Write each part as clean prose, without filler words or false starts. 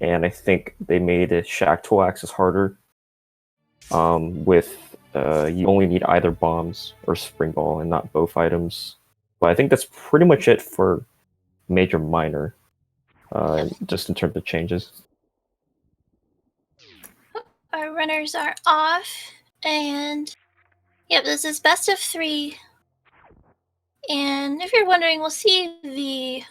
and I think they made a Shack tool access harder. With you only need either bombs or spring ball and not both items. But I think that's pretty much it for major minor, Yep. just in terms of changes. Our runners are off, and yep, this is best of 3. And if you're wondering, we'll see the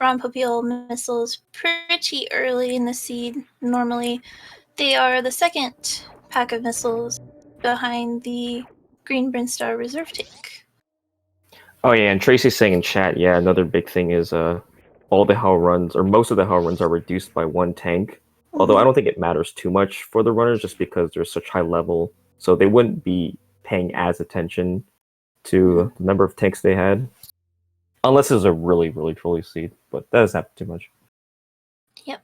Rampopil missiles pretty early in the seed. Normally, they are the second pack of missiles behind the Green Brinstar reserve tank. Oh yeah, and Tracy's saying in chat, yeah, another big thing is all the hell runs, or most of the hell runs, are reduced by one tank. Although I don't think it matters too much for the runners, just because they're such high level, so they wouldn't be paying as attention to the number of tanks they had, unless it's a really, really trolley seed. But that doesn't happen too much. Yep.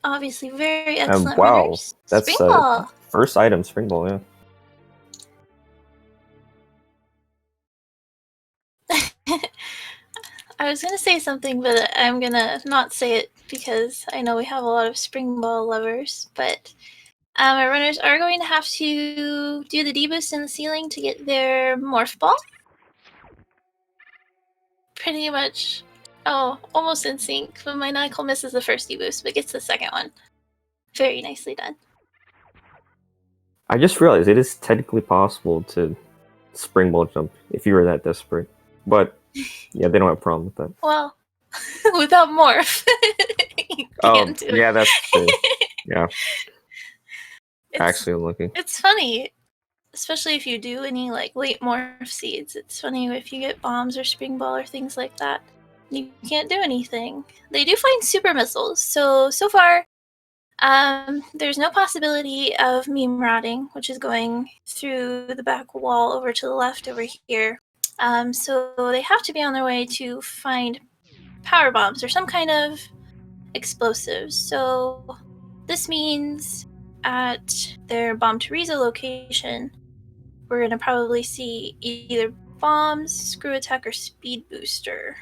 Obviously, very excellent Wow, runners. that's Spring ball. first item, spring ball, yeah. I was going to say something, but I'm going to not say it because I know we have a lot of spring ball lovers. But our runners are going to have to do the deboost in the ceiling to get their morph ball. Pretty much, almost in sync. But Maniacal misses the first deboost, but gets the second one. Very nicely done. I just realized it is technically possible to spring ball jump if you were that desperate. But yeah, they don't have a problem with that. Well, without morph. Yeah, that's true. Yeah. Actually, I'm looking. It's funny, especially if you do any like late morph seeds. It's funny if you get bombs or spring ball or things like that. You can't do anything. They do find super missiles, so far, there's no possibility of meme routing, which is going through the back wall over to the left over here. So they have to be on their way to find power bombs or some kind of explosives. So this means at their Bomb Teresa location, we're going to probably see either bombs, screw attack, or speed booster.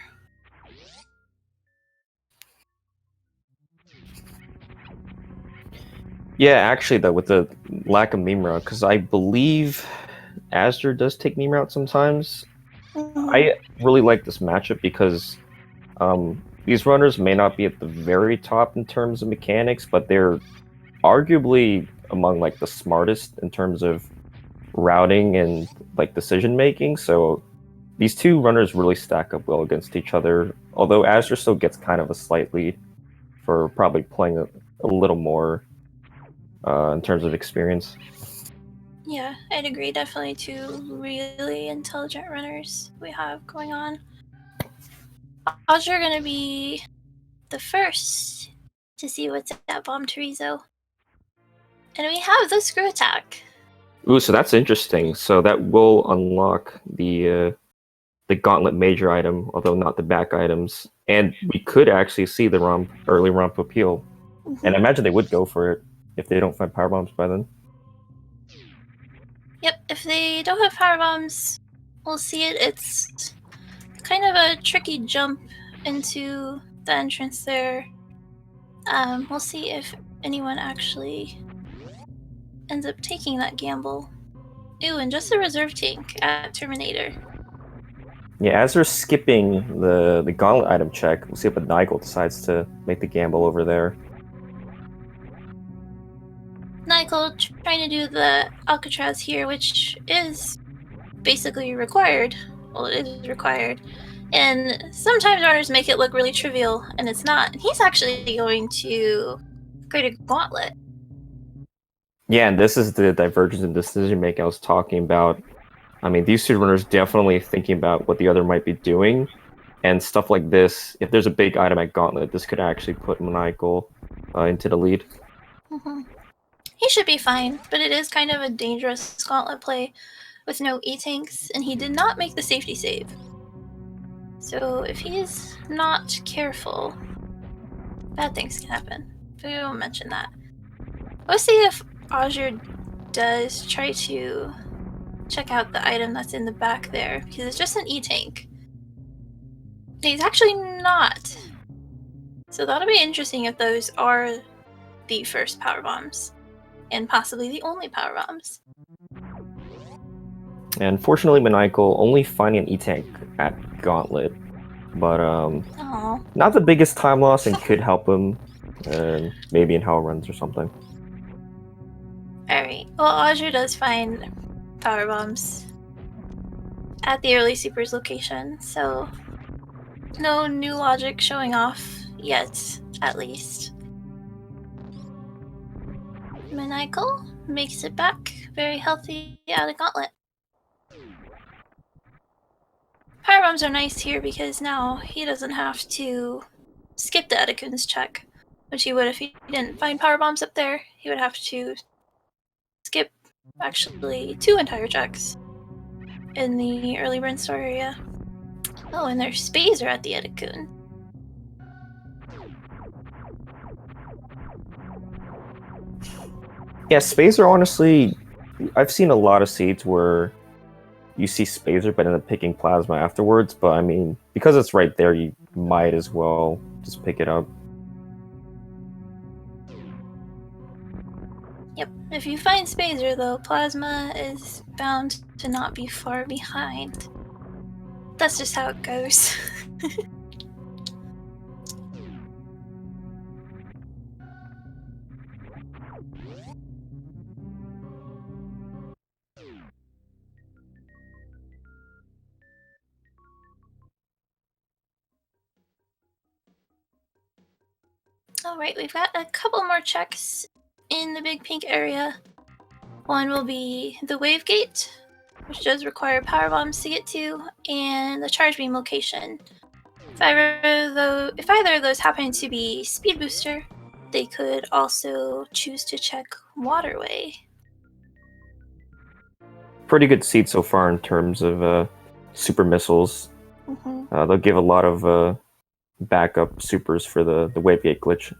Yeah, actually, though, with the lack of meme route, because I believe azder does take meme route sometimes. I really like this matchup because these runners may not be at the very top in terms of mechanics, but they're arguably among like the smartest in terms of routing and like decision making. So these two runners really stack up well against each other. Although azder still gets kind of a slight lead for probably playing a little more in terms of experience. Yeah, I'd agree. Definitely two really intelligent runners we have going on. Azder are going to be the first to see what's at Bomb Teresa. And we have the screw attack. Ooh, so that's interesting. So that will unlock the gauntlet major item, although not the back items. And we could actually see the early Rampopil. And I imagine they would go for it if they don't find power bombs by then. Yep, if they don't have power bombs, we'll see it. It's kind of a tricky jump into the entrance there. We'll see if anyone actually ends up taking that gamble. Ooh, and just a reserve tank at Terminator. Yeah, as they're skipping the gauntlet item check, we'll see if Nigel decides to make the gamble over there. Nigel trying to do the Alcatraz here, which is basically required. Well, it is required. And sometimes runners make it look really trivial, and it's not. He's actually going to create a gauntlet. Yeah, and this is the divergence in decision making I was talking about. I mean, these two runners definitely thinking about what the other might be doing, and stuff like this. If there's a big item at Gauntlet, this could actually put Maniacal into the lead. He should be fine, but it is kind of a dangerous Gauntlet play with no E-tanks, and he did not make the safety save. So if he's not careful, bad things can happen. But we won't mention that. Let's see if Azder does try to check out the item that's in the back there, because it's just an E-tank. He's actually not So that'll be interesting if those are the first power bombs, and possibly the only power bombs. And fortunately, Maniacal only finding an E-Tank at Gauntlet, but Oh, not the biggest time loss and could help him, maybe in Hell Runs or something. alright. Well, Azure does find power bombs at the early Supers location, so no new logic showing off yet, at least. Maniacal makes it back very healthy out of Gauntlet. Power bombs are nice here because now he doesn't have to skip the Edekun's check, which he would if he didn't find power bombs up there. He would have to skip actually 2 entire checks in the early burn store area. Oh, and their spays are at the Edekun. Yeah, Spazer, honestly, I've seen a lot of seeds where you see Spazer but end up picking Plasma afterwards, but I mean, because it's right there, you might as well just pick it up. Yep, if you find Spazer though, Plasma is bound to not be far behind. That's just how it goes. Alright, we've got a couple more checks in the big pink area. One will be the Wave Gate, which does require power bombs to get to, and the Charge Beam location. If either of those happen to be Speed Booster, they could also choose to check Waterway. Pretty good seed so far in terms of super missiles. Mm-hmm. They'll give a lot of backup supers for the Wave Gate glitch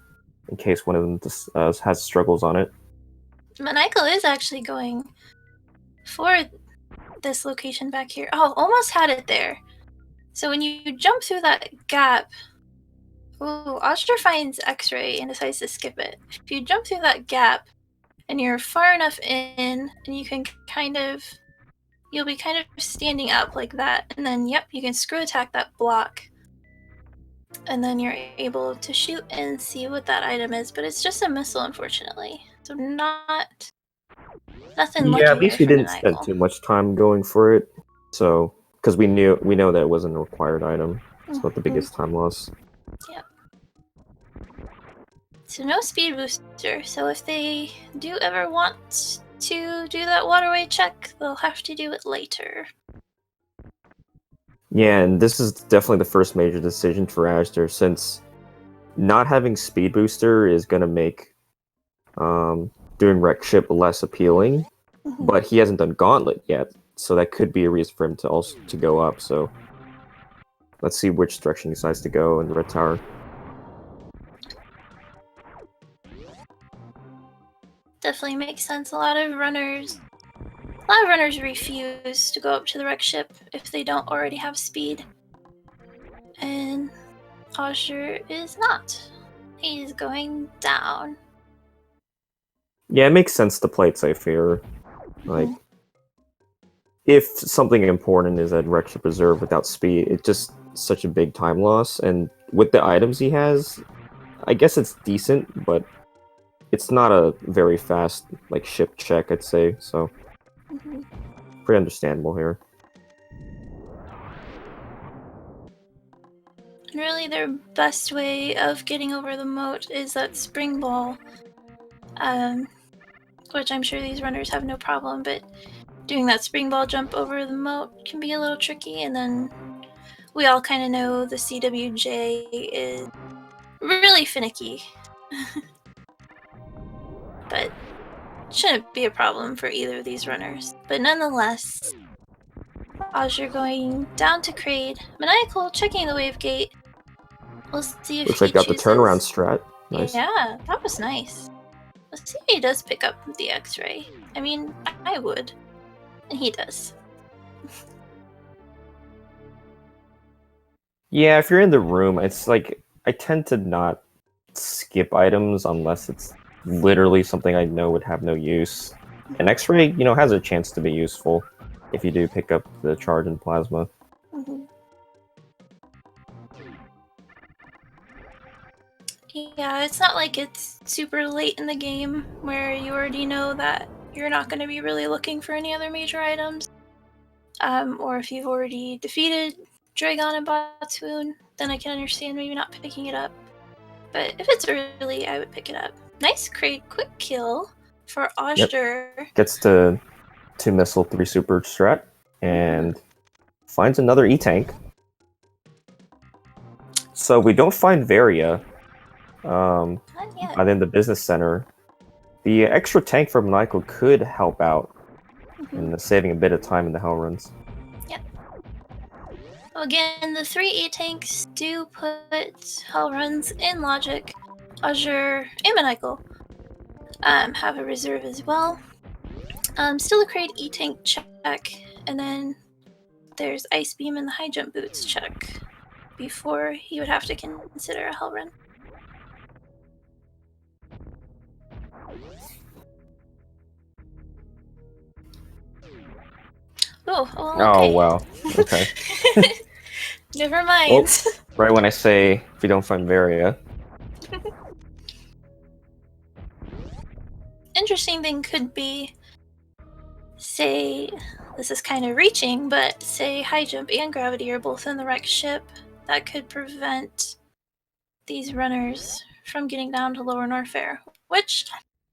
in case one of them has struggles on it. Maniacal is actually going for this location back here. Oh, almost had it there. So when you jump through that gap, ooh, Oster finds X-Ray and decides to skip it. If you jump through that gap and you're far enough in, and you can you'll be kind of standing up like that, and then yep, you can screw attack that block. And then you're able to shoot and see what that item is, but it's just a missile, unfortunately. So nothing lucky Yeah, at least there we for didn't spend Maniacal. too much time going for it. So, because we know that it wasn't a required item. It's not the biggest time loss. Yep. So no speed booster. So if they do ever want to do that waterway check, they'll have to do it later. Yeah, and this is definitely the first major decision for Azder, since not having speed booster is gonna make doing wreck ship less appealing. But he hasn't done Gauntlet yet, so that could be a reason for him to also to go up. So let's see which direction he decides to go in the Red Tower. Definitely makes sense. A lot of runners refuse to go up to the wreck ship if they don't already have speed. And Osher is not. He's going down. Yeah, it makes sense to play it safe here. Like, if something important is at wreck ship reserve without speed, it's just such a big time loss. And with the items he has, I guess it's decent, but it's not a very fast like ship check, I'd say. So pretty understandable here. Really, their best way of getting over the moat is that spring ball, which I'm sure these runners have no problem, but doing that spring ball jump over the moat can be a little tricky, and then we all kind of know the CWJ is really finicky. But shouldn't be a problem for either of these runners. But nonetheless, Azure going down to Kraid, Maniacal checking the wave gate. We'll see if Looks he like got chooses... the turnaround strat. Nice. Yeah, that was nice. Let's see if he does pick up the X-ray. I mean, I would. And he does. Yeah, if you're in the room, it's like I tend to not skip items unless it's literally something I know would have no use. And X-ray, has a chance to be useful if you do pick up the charge and plasma. Mm-hmm. Yeah, it's not like it's super late in the game where you already know that you're not going to be really looking for any other major items. Or if you've already defeated Dragon and Batoon, then I can understand maybe not picking it up. But if it's early, I would pick it up. Nice quick kill for azder. Yep. Gets to 2 missile, 3 super strat, and finds another E-tank. So we don't find Varia. But in the business center, the extra tank from Maniacal could help out in saving a bit of time in the hell runs. Yep. Well, again, the 3 E-tanks do put hell runs in logic. Azder and Maniacal have a reserve as well. Still a crate E-tank check, and then there's Ice Beam and the high jump boots check before he would have to consider a hell run. Oh, well, okay. Oh, wow. Okay. Never mind. Well, right when I say if you don't find Varia. Interesting thing could be, say, this is kind of reaching, but say high jump and gravity are both in the wrecked ship. That could prevent these runners from getting down to Lower Norfair, which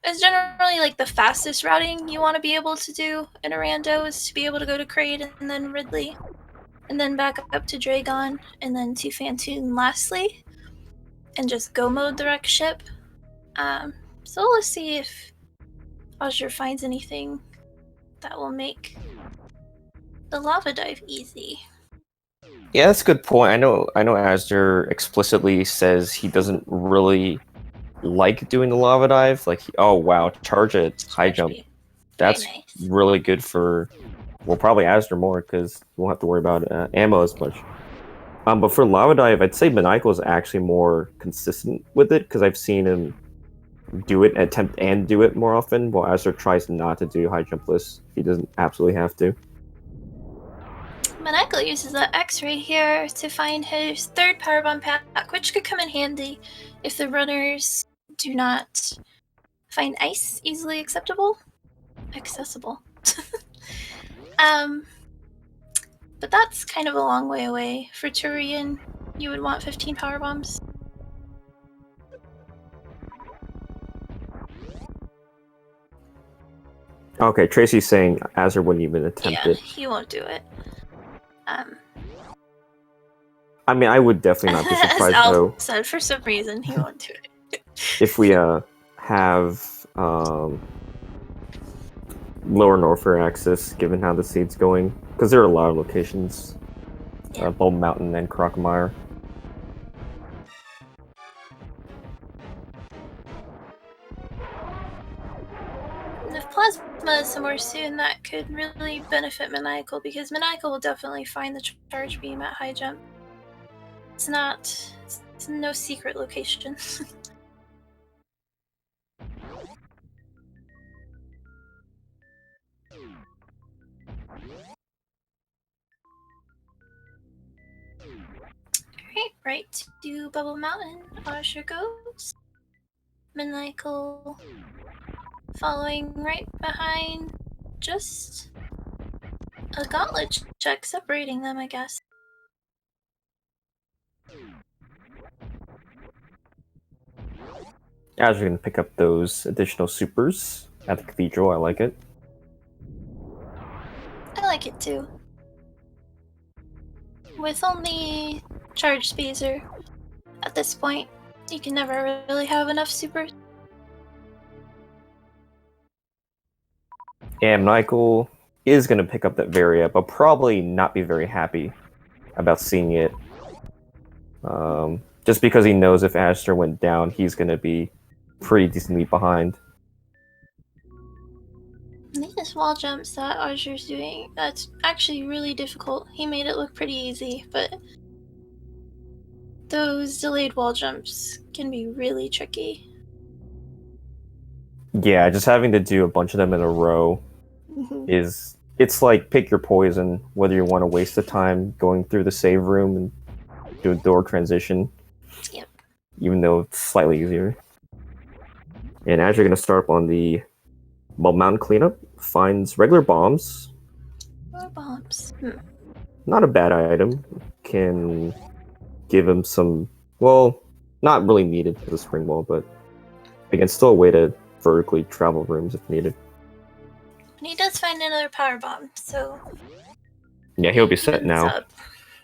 is generally like the fastest routing you want to be able to do in a rando, is to be able to go to Kraid and then Ridley, and then back up to Dragon, and then to Phantoon lastly, and just go mode the wreck ship. So let's see if azder finds anything that will make the lava dive easy. Yeah, that's a good point. I know azder explicitly says he doesn't really like doing the lava dive. Like, oh wow, charge it, high jump. That's nice. really good for, well, probably azder more, because we won't have to worry about ammo as much. But for lava dive, I'd say Maniacal is actually more consistent with it, because I've seen him attempt and do it more often, while azder tries not to do high jump lists. He doesn't absolutely have to. Maniacal uses the X-ray here to find his 3rd powerbomb pack, which could come in handy if the runners do not find ice easily accessible. But that's kind of a long way away. For Turian, you would want 15 powerbombs. Okay, Tracy's saying azder wouldn't even attempt it. He won't do it. I mean, I would definitely not be surprised, as Al though. said, for some reason, he won't do it. If we have Lower Norfair access, given how the seed's going, because there are a lot of locations, Bulb Mountain and Ranomizer. If Plasma is somewhere soon, that could really benefit Maniacal, because Maniacal will definitely find the charge beam at high jump. It's no secret location. Alright, right to Bubble Mountain. Azder goes. Maniacal following right behind. Just a gauntlet check separating them, I guess. Azder can pick up those additional supers at the cathedral. I like it. I like it too. With only charge spacer at this point, you can never really have enough supers. And Maniacal is going to pick up that Varia, but probably not be very happy about seeing it. Just because he knows if azder went down, he's going to be pretty decently behind. These wall jumps that azder's doing, that's actually really difficult. He made it look pretty easy, but those delayed wall jumps can be really tricky. Yeah, just having to do a bunch of them in a row it's like pick your poison, whether you want to waste the time going through the save room and do a door transition. Yep. Even though it's slightly easier. And as you're gonna start up on the mountain cleanup, finds regular bombs. More bombs. Not a bad item. Can give him some, well, not really needed as a spring ball, but again, still a way to vertically travel rooms if needed. And he does find another power bomb, so yeah, he'll be set now. Up.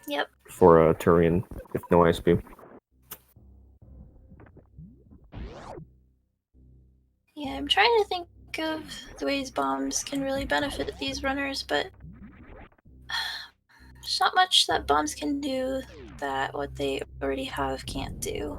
Yep. For a Turian with no ice beam. Yeah, I'm trying to think of the ways bombs can really benefit these runners, but there's not much that bombs can do that what they already have can't do.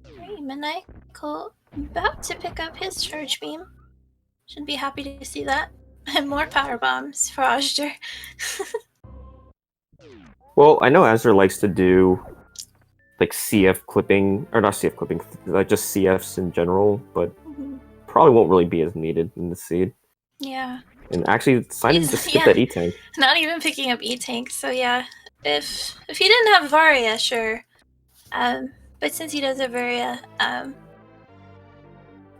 Alright, Maniacal about to pick up his charge beam. Should be happy to see that. And more power bombs for Azder. Well, I know Azder likes to do like CF clipping, or not CF clipping, like just CFs in general, but probably won't really be as needed in the seed. Yeah. And actually, decided to skip that E-Tank. Not even picking up E-Tank, so yeah. If he didn't have Varia, sure. But since he does have Varia,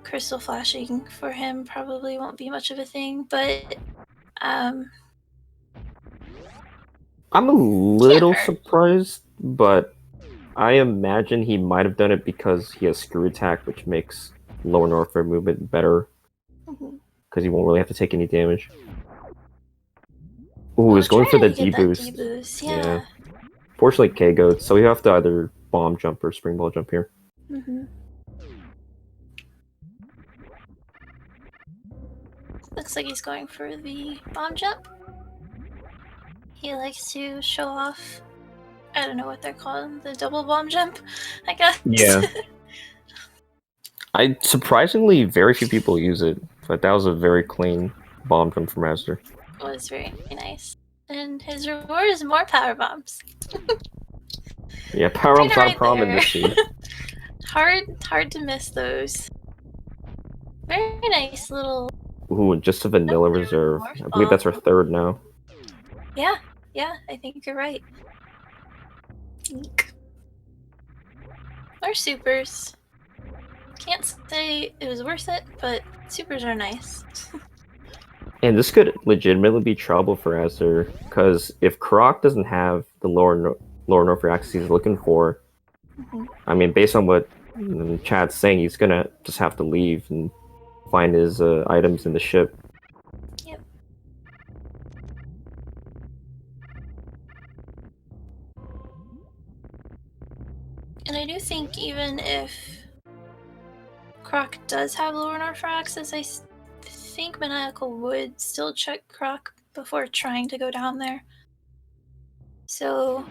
crystal flashing for him probably won't be much of a thing, but I'm a little surprised, but I imagine he might have done it because he has Screw Attack, which makes lower Norfair movement better. Because he won't really have to take any damage. Ooh, he's going for the D-boost. Yeah. Fortunately, K-Goat, so we have to either bomb jump or spring ball jump here. Looks like he's going for the bomb jump. He likes to show off, I don't know what they're called, the double bomb jump, I guess. Yeah. Surprisingly, very few people use it, but that was a very clean bomb jump from Azder. It was very nice. And his reward is more power bombs. Yeah, power bombs not a problem in this scene. Hard to miss those. Very nice little... Ooh, just a vanilla reserve. I believe that's our third now. Yeah, I think you're right. Or supers. Can't say it was worth it, but supers are nice. And this could legitimately be trouble for Azder, because if Croc doesn't have the lower North access he's looking for, I mean, based on what Chad's saying, he's gonna just have to leave and find his items in the ship. Yep. And I do think even if Croc does have lower North access, I think Maniacal would still check Croc before trying to go down there. So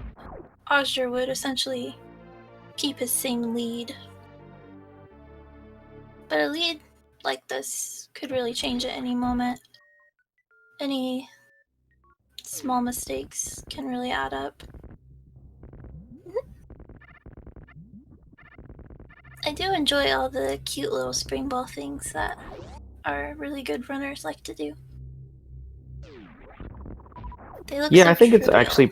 Azder would essentially keep his same lead. But a lead like this could really change at any moment. Any small mistakes can really add up. I do enjoy all the cute little spring ball things that our really good runners like to do. They look so I think trivial.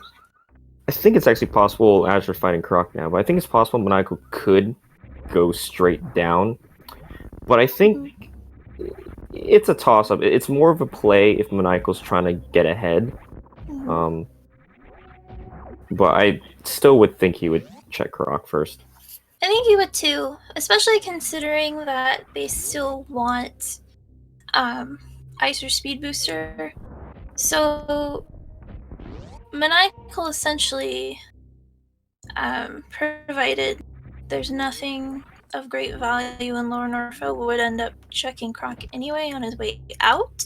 it's actually possible Azure fighting Croc now, but I think it's possible Maniacal could go straight down. But I think it's a toss-up. It's more of a play if Maniacal's trying to get ahead. But I still would think he would check Croc first. I think he would too, especially considering that they still want Ice or Speed Booster. So Maniacal essentially, provided there's nothing of great value in Lower Norfolk, would end up checking Croc anyway on his way out.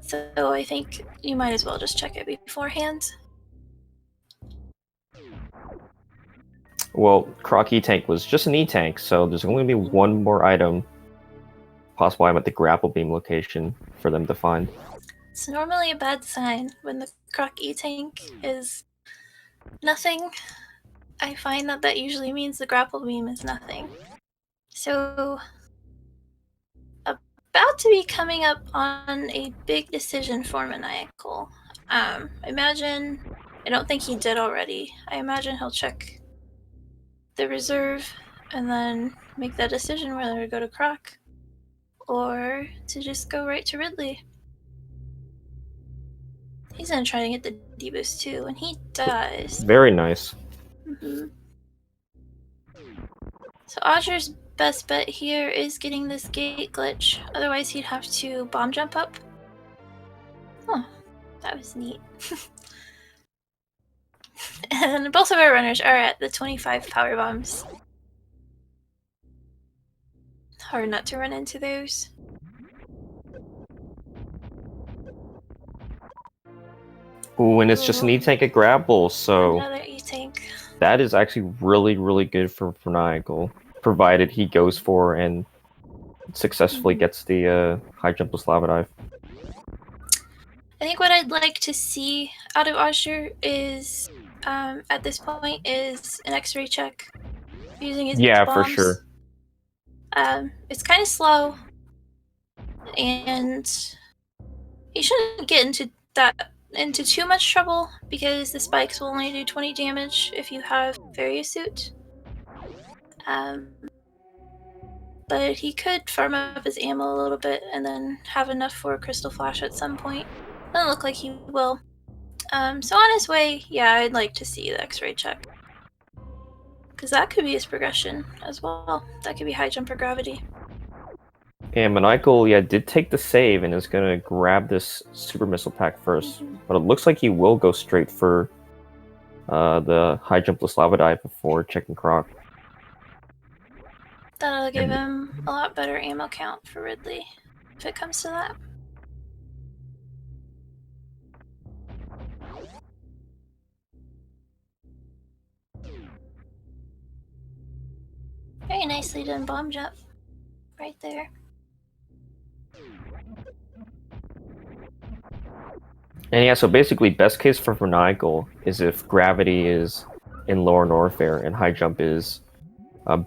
So I think you might as well just check it beforehand. Well, Croc E-Tank was just an E-Tank, so there's only going to be one more item, possible item at the grapple beam location for them to find. It's normally a bad sign when the Croc E-Tank is nothing. I find that usually means the grapple beam is nothing. So, about to be coming up on a big decision for Maniacal. I don't think he did already. I imagine he'll check the reserve and then make that decision whether to go to Croc or to just go right to Ridley. He's gonna try to get the D-boost too, and he does. Very nice. Mm-hmm. So Azder's best bet here is getting this gate glitch. Otherwise, he'd have to bomb jump up. Oh, that was neat. And both of our runners are at the 25 power bombs. Hard not to run into those. Ooh, and it's just an E-Tank at grapple, so another E-Tank. That is actually really, really good for Maniacal, provided he goes for and successfully gets the high jump with lava dive. I think what I'd like to see out of Azder is, at this point, is an X-ray check using his bombs. For sure. It's kind of slow, and he shouldn't get into too much trouble because the spikes will only do 20 damage if you have Fairy Suit. But he could farm up his ammo a little bit and then have enough for a Crystal Flash at some point. Doesn't look like he will. So on his way, yeah, I'd like to see the X-ray check. Because that could be his progression as well. That could be high jump or gravity. And Maniacal, did take the save and is going to grab this super missile pack first. But it looks like he will go straight for the high jump plus lava dive before checking Croc. That'll give him a lot better ammo count for Ridley, if it comes to that. Very nicely done bomb jump. Right there. And so basically best case for Maniacal is if gravity is in lower Norfair and high jump is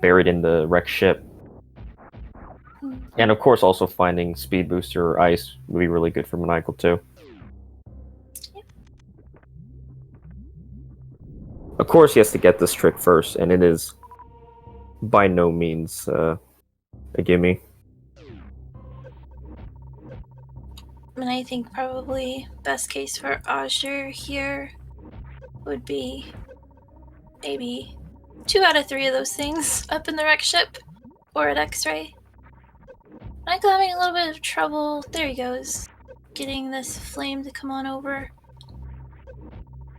buried in the wrecked ship. And of course also finding speed booster or ice would be really good for Maniacal too. Yep. Of course he has to get this trick first, and it is by no means a gimme. And I think probably best case for Azder here would be maybe 2 out of 3 of those things up in the wreck ship or at X-ray. Michael having a little bit of trouble. There he goes. Getting this flame to come on over.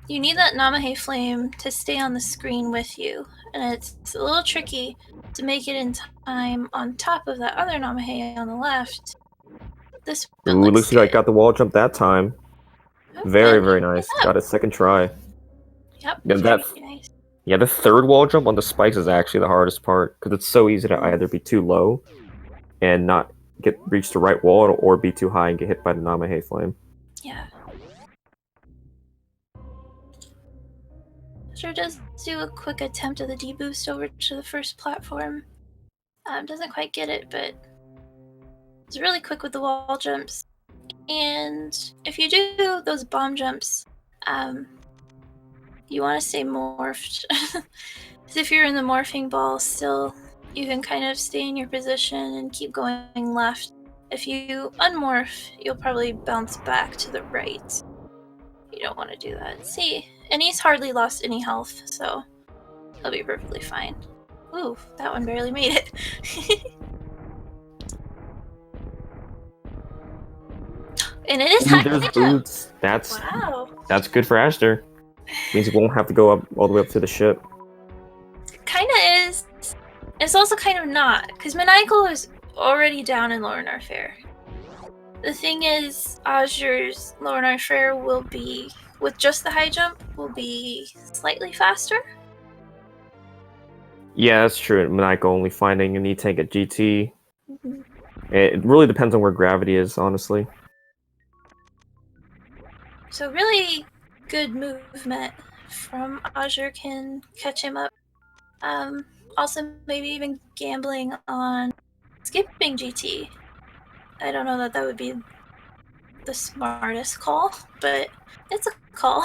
You need that Namahe flame to stay on the screen with you, and it's a little tricky to make it in time on top of that other Namahe on the left. This looks like I got the wall jump that time. Very, very nice. Got a second try. Yep. Nice. Yeah, the third wall jump on the spikes is actually the hardest part because it's so easy to either be too low and not reach the right wall, or be too high and get hit by the Namahe flame. Yeah. Sure does do a quick attempt at the D-boost over to the first platform. Doesn't quite get it, but it's really quick with the wall jumps. And if you do those bomb jumps, you want to stay morphed. Because if you're in the morphing ball still, you can kind of stay in your position and keep going left. If you unmorph, you'll probably bounce back to the right. You don't want to do that. See, and he's hardly lost any health, so he'll be perfectly fine. Ooh, that one barely made it. And it is high jump. Boots. That's good for Azder. Means he won't have to go up all the way up to the ship. Kinda is. It's also kind of not, because Maniacal is already down in Lower Norfair. The thing is, Azder's Lower Norfair will be, with just the high jump, will be slightly faster. Yeah, that's true. Maniacal only finding a need tank at GT. Mhm. It really depends on where gravity is, honestly. So really good movement from Azure can catch him up. Also, maybe even gambling on skipping GT. I don't know that that would be the smartest call, but it's a call.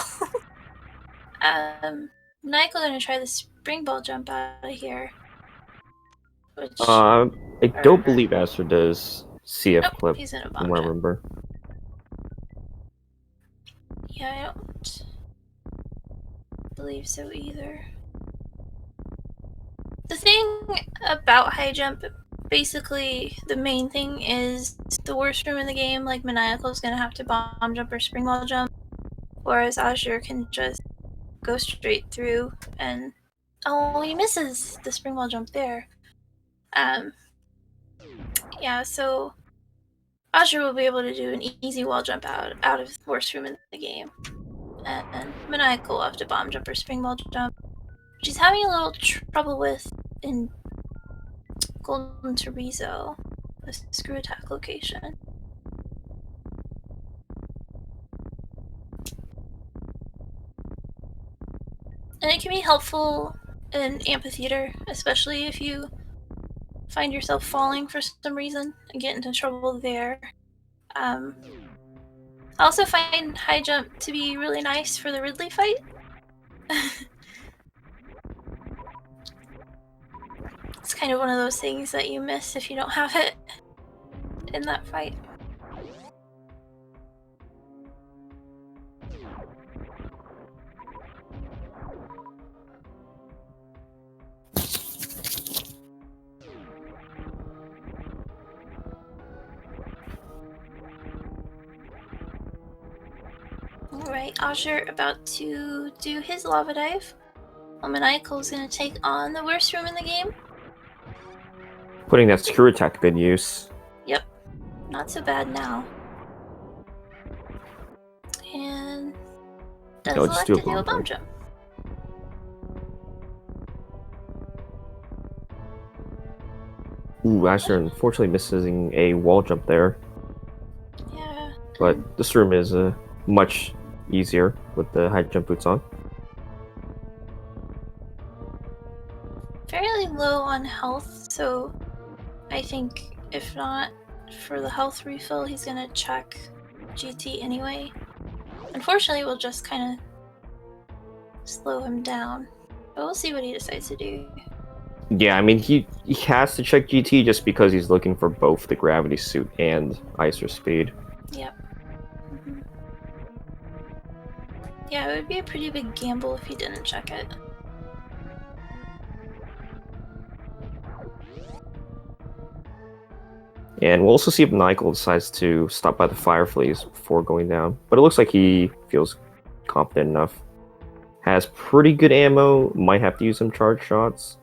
Nike gonna try the spring ball jump out of here. Which, I don't believe Aster does CF nope, clip, he's in a from bomb what I jump. remember. Yeah, I don't believe so either. The thing about high jump, basically, the main thing is the worst room in the game, like Maniacal, is gonna have to bomb jump or spring ball jump, whereas Azure can just go straight through and oh, he misses the spring ball jump there. Yeah, so Azure will be able to do an easy wall jump out of the worst room in the game, and Maniacal will have to bomb jump or spring ball jump, which he's having a little trouble with in Golden Terrezo, the screw attack location. And it can be helpful in amphitheater, especially if you find yourself falling for some reason and get into trouble there. I also find high jump to be really nice for the Ridley fight. It's kind of one of those things that you miss if you don't have it in that fight. Alright, Azure about to do his lava dive. Maniacal's gonna take on the worst room in the game. Putting that screw attack to good use. Yep, not so bad now. And does elect to do a bomb jump. Ooh, Asher unfortunately missing a wall jump there. Yeah. But this room is much easier with the high jump boots on. Fairly low on health, so I think if not for the health refill, he's gonna check GT anyway. Unfortunately, we'll just kind of slow him down, but we'll see what he decides to do. Yeah, I mean, he has to check GT just because he's looking for both the gravity suit and icer speed. Yep. Mm-hmm. Yeah, it would be a pretty big gamble if he didn't check it. And we'll also see if Nigel decides to stop by the fire fleas before going down. But it looks like he feels confident enough. Has pretty good ammo, might have to use some charge shots.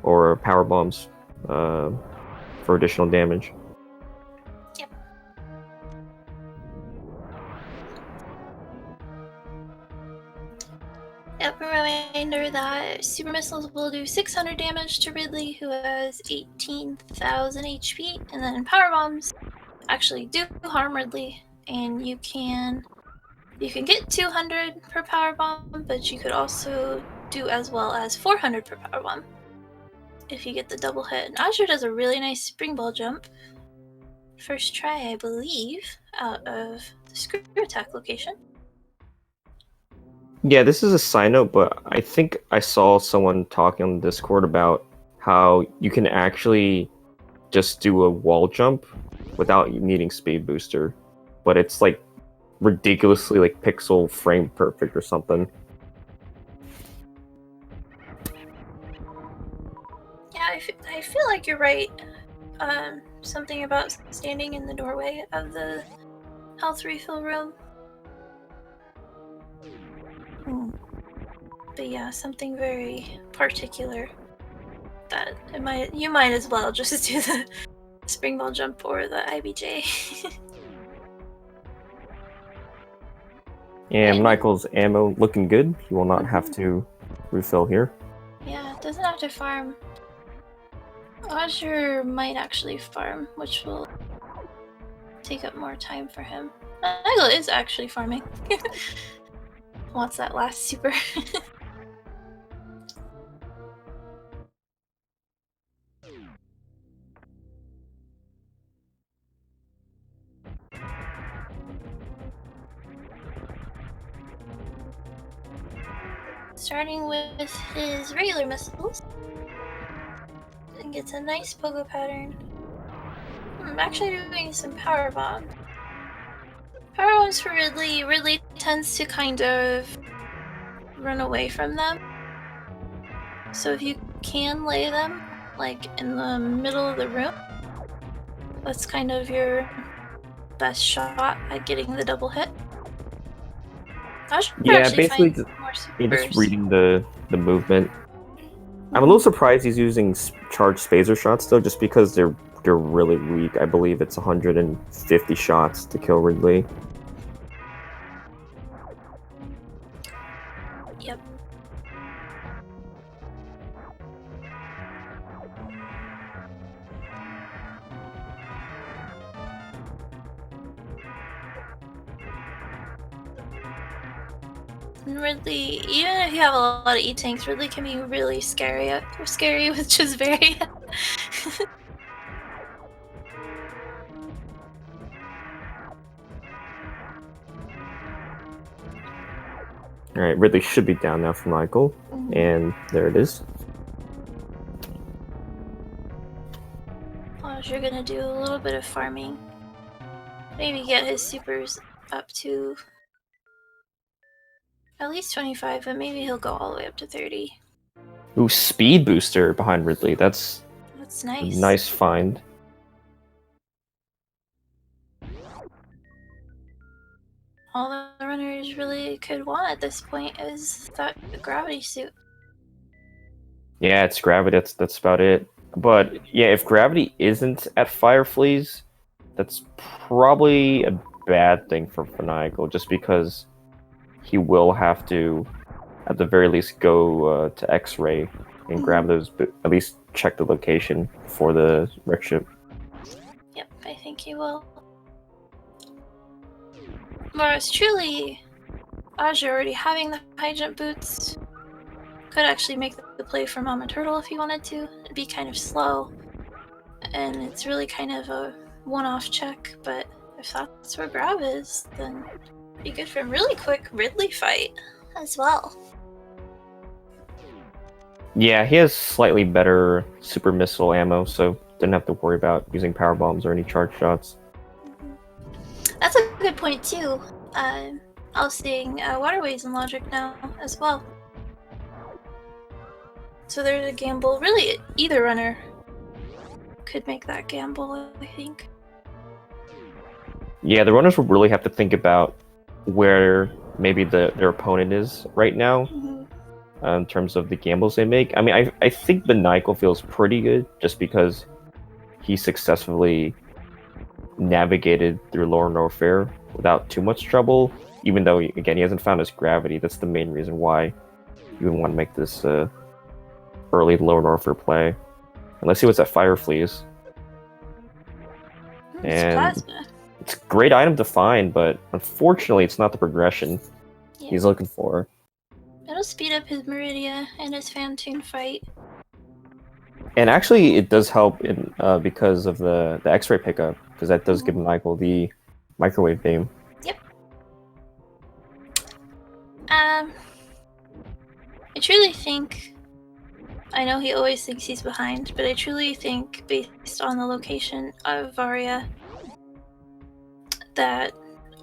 Or power bombs for additional damage. Yep. Yep, a reminder that super missiles will do 600 damage to Ridley, who has 18,000 HP, and then power bombs actually do harm Ridley, and you can get 200 per power bomb, but you could also do as well as 400 per power bomb if you get the double hit. And Azure does a really nice spring ball jump. First try, I believe, out of the screw attack location. Yeah, this is a side note, but I think I saw someone talking on Discord about how you can actually just do a wall jump without needing speed booster, but it's like ridiculously like pixel frame perfect or something. Yeah, I feel like you're right. Something about standing in the doorway of the health refill room. But yeah, something very particular that you might as well just do the spring ball jump or the IBJ. And Michael's ammo looking good. He will not have to refill here. Yeah, it doesn't have to farm. Azure might actually farm, which will take up more time for him. Maniacal is actually farming. Wants that last super. Starting with his regular missiles. And gets a nice pogo pattern. I'm actually doing some power bomb. Power bombs for Ridley. Ridley tends to kind of run away from them. So if you can lay them like in the middle of the room, that's kind of your best shot at getting the double hit. Yeah, basically just reading the movement. I'm a little surprised he's using charged phaser shots though, just because they're really weak. I believe it's 150 shots to kill Ridley. Yep. And Ridley, even if you have a lot of E-tanks, Ridley can be really scary with Chisveria. Alright, Ridley should be down now for Michael. And there it is. You're gonna do a little bit of farming. Maybe get his supers up to at least 25, but maybe he'll go all the way up to 30. Ooh, speed booster behind Ridley. That's nice. A nice find. All the runners really could want at this point is that gravity suit. Yeah, it's gravity. That's about it. But yeah, if gravity isn't at Fire Fleas, that's probably a bad thing for Maniacal, just because he will have to, at the very least, go to X-ray and grab those. At least check the location for the wreck ship. Yep, I think he will. Whereas truly, Azure already having the high jump boots could actually make the play for Mama Turtle if he wanted to. It'd be kind of slow, and it's really kind of a one-off check, but if that's where Grav is, then it'd be good for him. Really quick Ridley fight as well. Yeah, he has slightly better super missile ammo, so didn't have to worry about using power bombs or any charge shots. That's a good point too. I was seeing waterways in Logic now as well. So there's a gamble. Really, either runner could make that gamble, I think. Yeah, the runners will really have to think about where maybe their opponent is right now in terms of the gambles they make. I mean, I think Maniacal feels pretty good just because he successfully navigated through Lower Norfair without too much trouble, even though, again, he hasn't found his gravity. That's the main reason why you would want to make this early Lower Norfair play. Unless he was at Fire Fleas. And Plasma. it's a great item to find, but unfortunately it's not the progression he's looking for. It'll speed up his Meridia and his Fantoon fight. And actually it does help in because of the X-ray pickup, because that does give Michael the microwave beam. Yep. I truly think, I know he always thinks he's behind, but I truly think, based on the location of Varia, that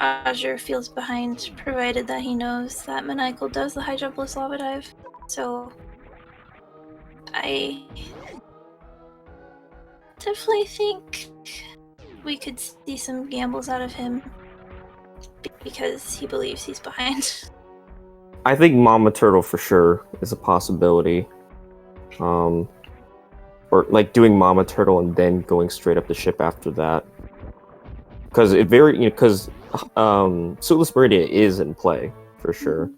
Azure feels behind, provided that he knows that Maniacal does the high jumpless lava dive. So I definitely think we could see some gambles out of him because he believes he's behind. I think Mama Turtle for sure is a possibility. Or like doing Mama Turtle and then going straight up the ship after that. Because Suitless Meridia is in play for sure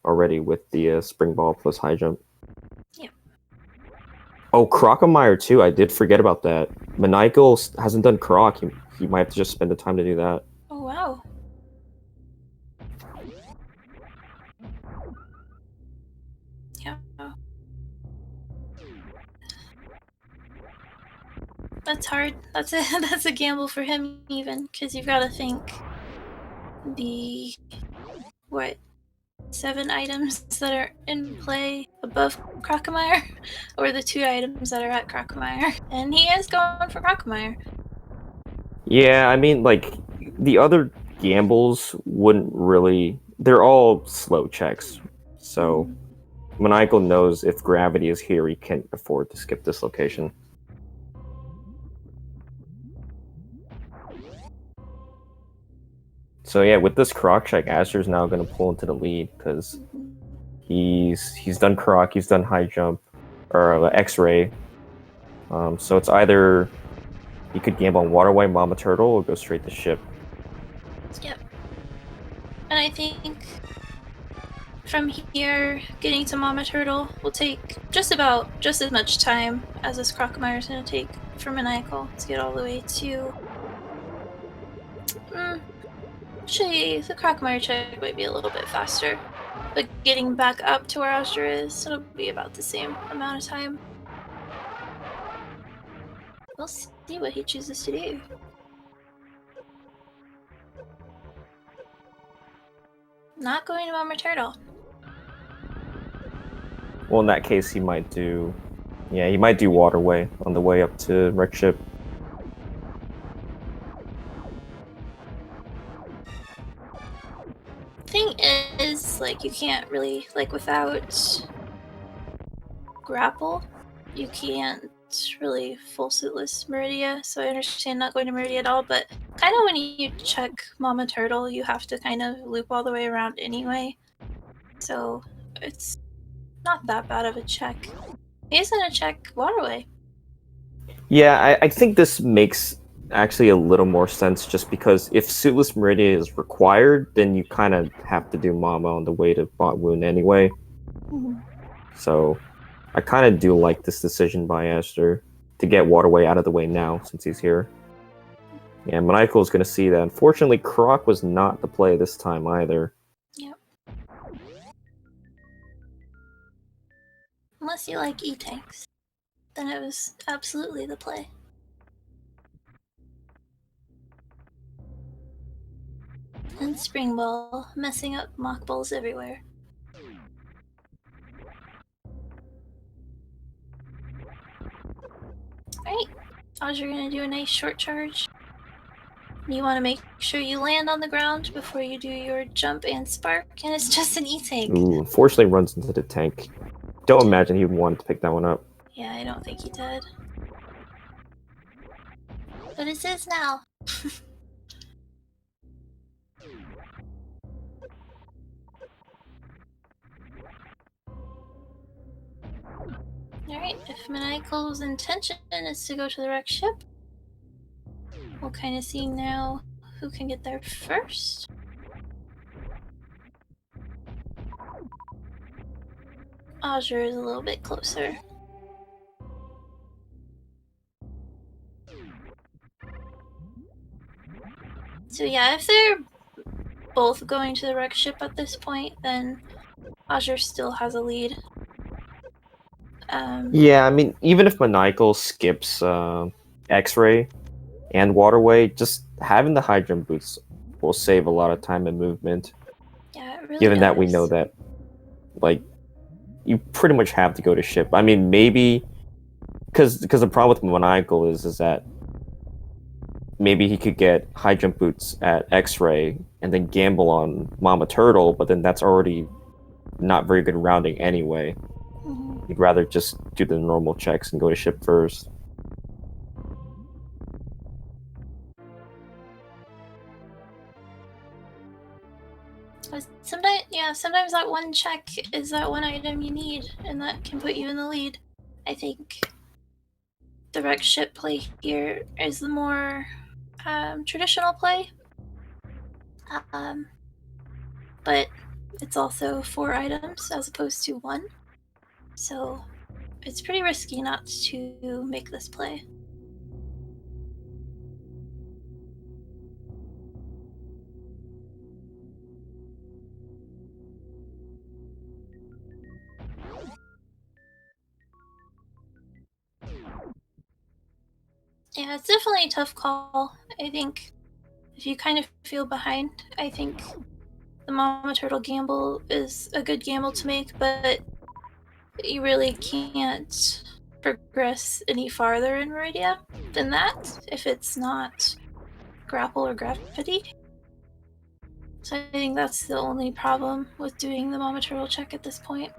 already with the Spring Ball plus high jump. Yeah. Oh, Ranomizer too. I did forget about that. Maniacal hasn't done Croc. He might have to just spend the time to do that. Oh wow. Yeah. That's hard. That's a that's a gamble for him even, because you've got to think the what 7 items that are in play above Ranomizer, or the 2 items that are at Ranomizer, and he is going for Ranomizer. Yeah, I mean, like the other gambles wouldn't really. They're all slow checks. So Maniacal knows if gravity is here, he can't afford to skip this location. So yeah, with this Croc check, Azder's now going to pull into the lead because he's done Croc, he's done high jump or X-ray. So it's either he could gamble on Waterway, Mama Turtle, or go straight to ship. Yep. And I think from here, getting to Mama Turtle will take just about just as much time as this Ranomizer is going to take for Maniacal to get all the way to. Actually, the Ranomizer check might be a little bit faster, but getting back up to where azder is, it'll be about the same amount of time. We'll see what he chooses to do. Not going to Mama Turtle. Well, in that case, he might do. Yeah, he might do Waterway on the way up to Wreck Ship. Thing is, like, you can't really, like, without grapple, you can't really full suitless Meridia, so I understand not going to Meridia at all, but kind of when you check Mama Turtle, you have to kind of loop all the way around anyway, so it's not that bad of a check. He's gonna check Waterway. Yeah, I think this makes actually a little more sense just because if Suitless Meridia is required, then you kind of have to do Mama on the way to Bot Wound anyway. So I kind of do like this decision by Azder to get Waterway out of the way now since he's here. Yeah, Maniacal is going to see that. Unfortunately, Croc was not the play this time either. Yep. Unless you like E-Tanks, then it was absolutely the play. And Spring Ball, messing up mock balls everywhere. Alright, azder gonna do a nice short charge. You want to make sure you land on the ground before you do your jump and spark, and it's just an E-Tank. Ooh, unfortunately runs into the tank. Don't imagine he wanted to pick that one up. Yeah, I don't think he did. But it is now. Alright, if Maniacal's intention is to go to the wreck ship, we'll kind of see now who can get there first. azder is a little bit closer. So yeah, if they're both going to the wreck ship at this point, then azder still has a lead. Yeah, I mean, even if Maniacal skips X-Ray and Waterway, just having the high jump boots will save a lot of time and movement. Yeah, it really Given does. that we know that, like, you pretty much have to go to ship. I mean, maybe because the problem with Maniacal is that maybe he could get high jump boots at X-Ray and then gamble on Mama Turtle, but then that's already not very good rounding anyway. He'd rather just do the normal checks and go to ship first. Sometimes that one check is that one item you need, and that can put you in the lead. I think the wreck ship play here is the more traditional play. But it's also 4 items as opposed to 1. So it's pretty risky not to make this play. Yeah, it's definitely a tough call. I think if you kind of feel behind, I think the Mama Turtle gamble is a good gamble to make, but you really can't progress any farther in Meridia than that if it's not grapple or gravity. So I think that's the only problem with doing the Mama Turtle check at this point.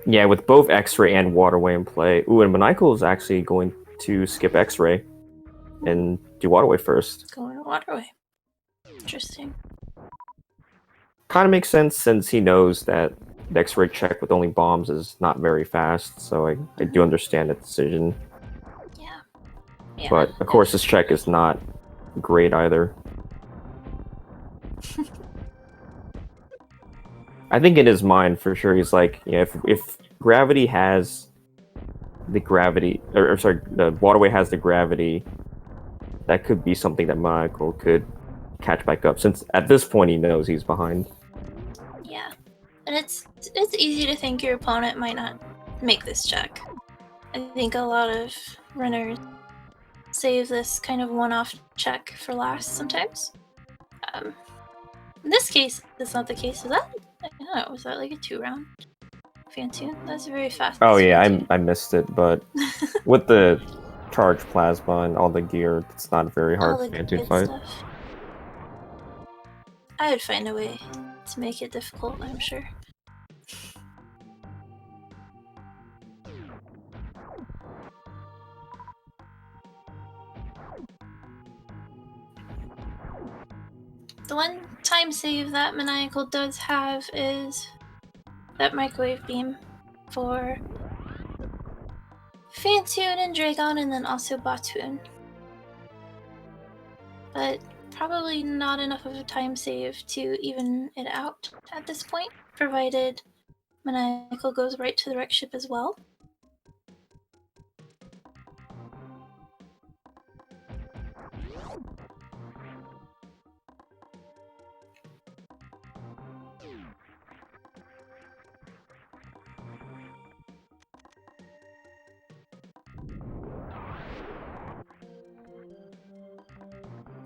Yeah, with both X-ray and Waterway in play. Ooh, and Maniacal is actually going to skip X-ray and do Waterway first. Going to Waterway. Interesting. Kind of makes sense since he knows that the X-ray check with only bombs is not very fast, so I do understand that decision. Yeah. But of course, this check is not great either. I think in his mind, for sure, he's like, yeah, if gravity has the gravity, or sorry, the Waterway has the gravity, that could be something that Maniacal could catch back up. Since at this point he knows he's behind. Yeah, and it's easy to think your opponent might not make this check. I think a lot of runners save this kind of one-off check for last sometimes. In this case, that's not the case. Was that? I don't know. Was that like a 2-round Fantoon? That's very fast. Oh yeah, Fantoon. I missed it, but with the charged plasma and all the gear, it's not a very hard Fantoon fight. Stuff. I would find a way to make it difficult, I'm sure. The one time save that Maniacal does have is that microwave beam for Fantoon and Dragon, and then also Batoon. But probably not enough of a time save to even it out at this point, provided Maniacal goes right to the wreck ship as well.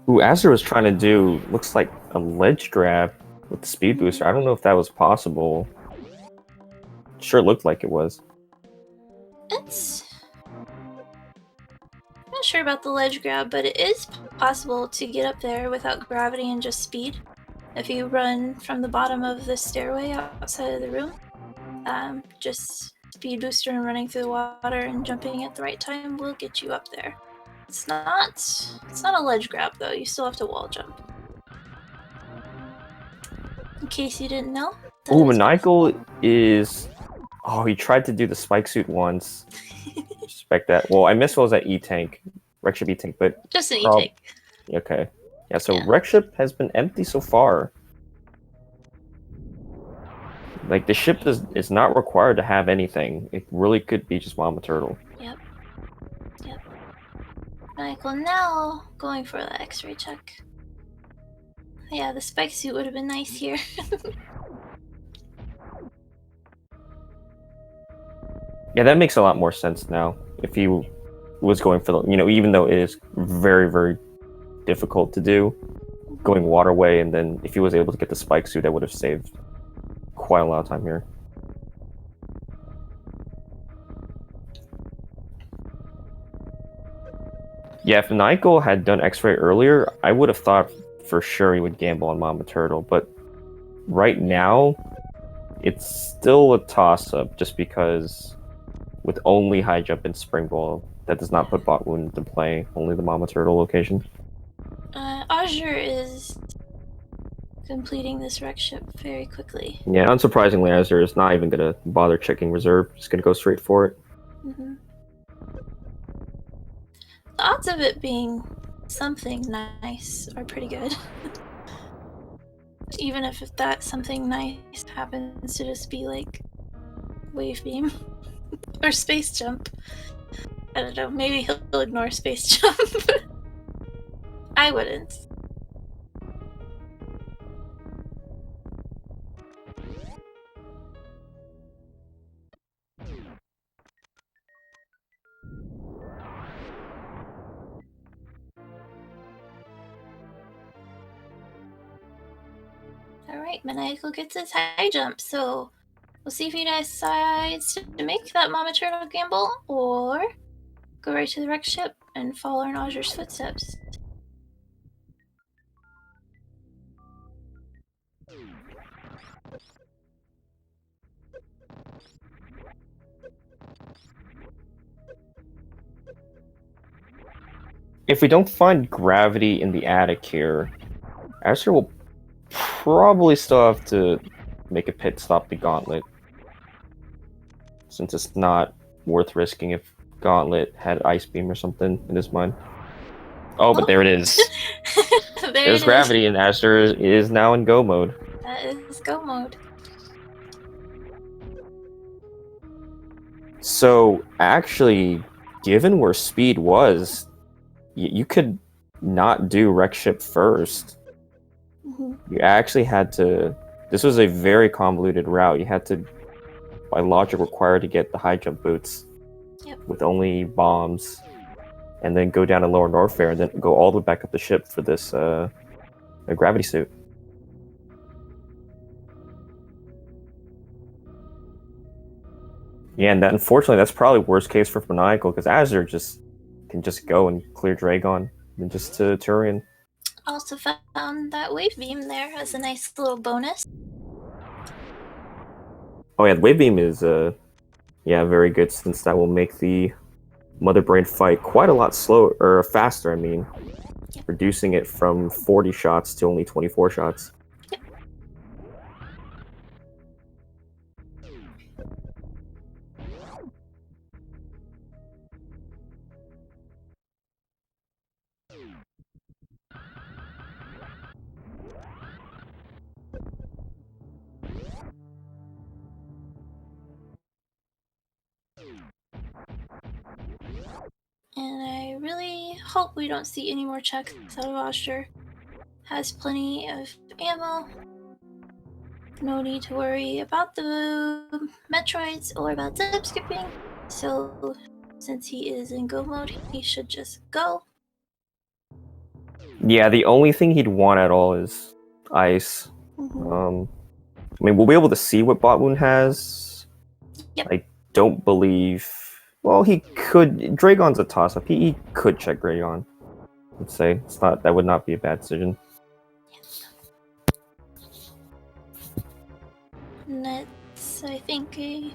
Ooh, Azder was trying to do, looks like a ledge grab with the speed booster. I don't know if that was possible. Sure looked like it was. It's... I'm not sure about the ledge grab, but it is possible to get up there without gravity and just speed. If you run from the bottom of the stairway outside of the room, just speed booster and running through the water and jumping at the right time will get you up there. It's not a ledge grab though, you still have to wall jump. In case you didn't know. Ooh, Maniacal is... Oh, he tried to do the spike suit once. Respect that. Well, I missed what was that E-Tank. Wreck ship E-Tank, but... Just an E-Tank. Okay. Yeah, so Wreck ship has been empty so far. Like, the ship is not required to have anything. It really could be just Mama Turtle. Yep. Maniacal now going for the X-ray check. Yeah, the spike suit would have been nice here. Yeah, that makes a lot more sense now. If he was going for the, even though it is very, very difficult to do, going Waterway, and then if he was able to get the spike suit, that would have saved quite a lot of time here. Yeah, if Maniacal had done X-Ray earlier, I would have thought for sure he would gamble on Mama Turtle, but right now, it's still a toss-up just because with only high jump and spring ball, that does not put bot wound into play, only the Mama Turtle location. Azder is completing this wreck ship very quickly. Yeah, unsurprisingly, Azder is not even going to bother checking reserve, just going to go straight for it. Mm-hmm. The odds of it being something nice are pretty good. even if that something nice happens to just be like wave beam or space jump. I don't know, maybe he'll ignore space jump. I wouldn't. Alright, Maniacal gets his high jump, so we'll see if he decides to make that Mama Turtle gamble or go right to the wreck ship and follow in Azder's footsteps. If we don't find gravity in the attic here, Azder will probably still have to make a pit stop the Gauntlet, since it's not worth risking if Gauntlet had Ice Beam or something in his mind. Oh, but there it is. There's gravity, and Azder is now in go mode. That is go mode. So, actually, given where speed was, you could not do wreck ship first. You actually had to. This was a very convoluted route. You had to, by logic, require to get the high jump boots with only bombs, and then go down to Lower Norfair, and then go all the way back up the ship for this gravity suit. Yeah, and that, unfortunately, that's probably worst case for Maniacal, because Azder can just go and clear Dragon, and just to Turian. Also found that wave beam there as a nice little bonus. Oh yeah, the wave beam is very good, since that will make the Mother Brain fight quite a lot slower, or faster, I mean. Reducing it from 40 shots to only 24 shots. Yep. And I really hope we don't see any more checks out of Azder. Has plenty of ammo. No need to worry about the Metroids or about zip skipping. So, since he is in go mode, he should just go. Yeah, the only thing he'd want at all is ice. I mean, we'll be able to see what Botwoon has. Yep. I don't believe. Well, he could. Dragon's a toss-up. He could check Dragon. Let's say it's not. That would not be a bad decision. And that's, I think, a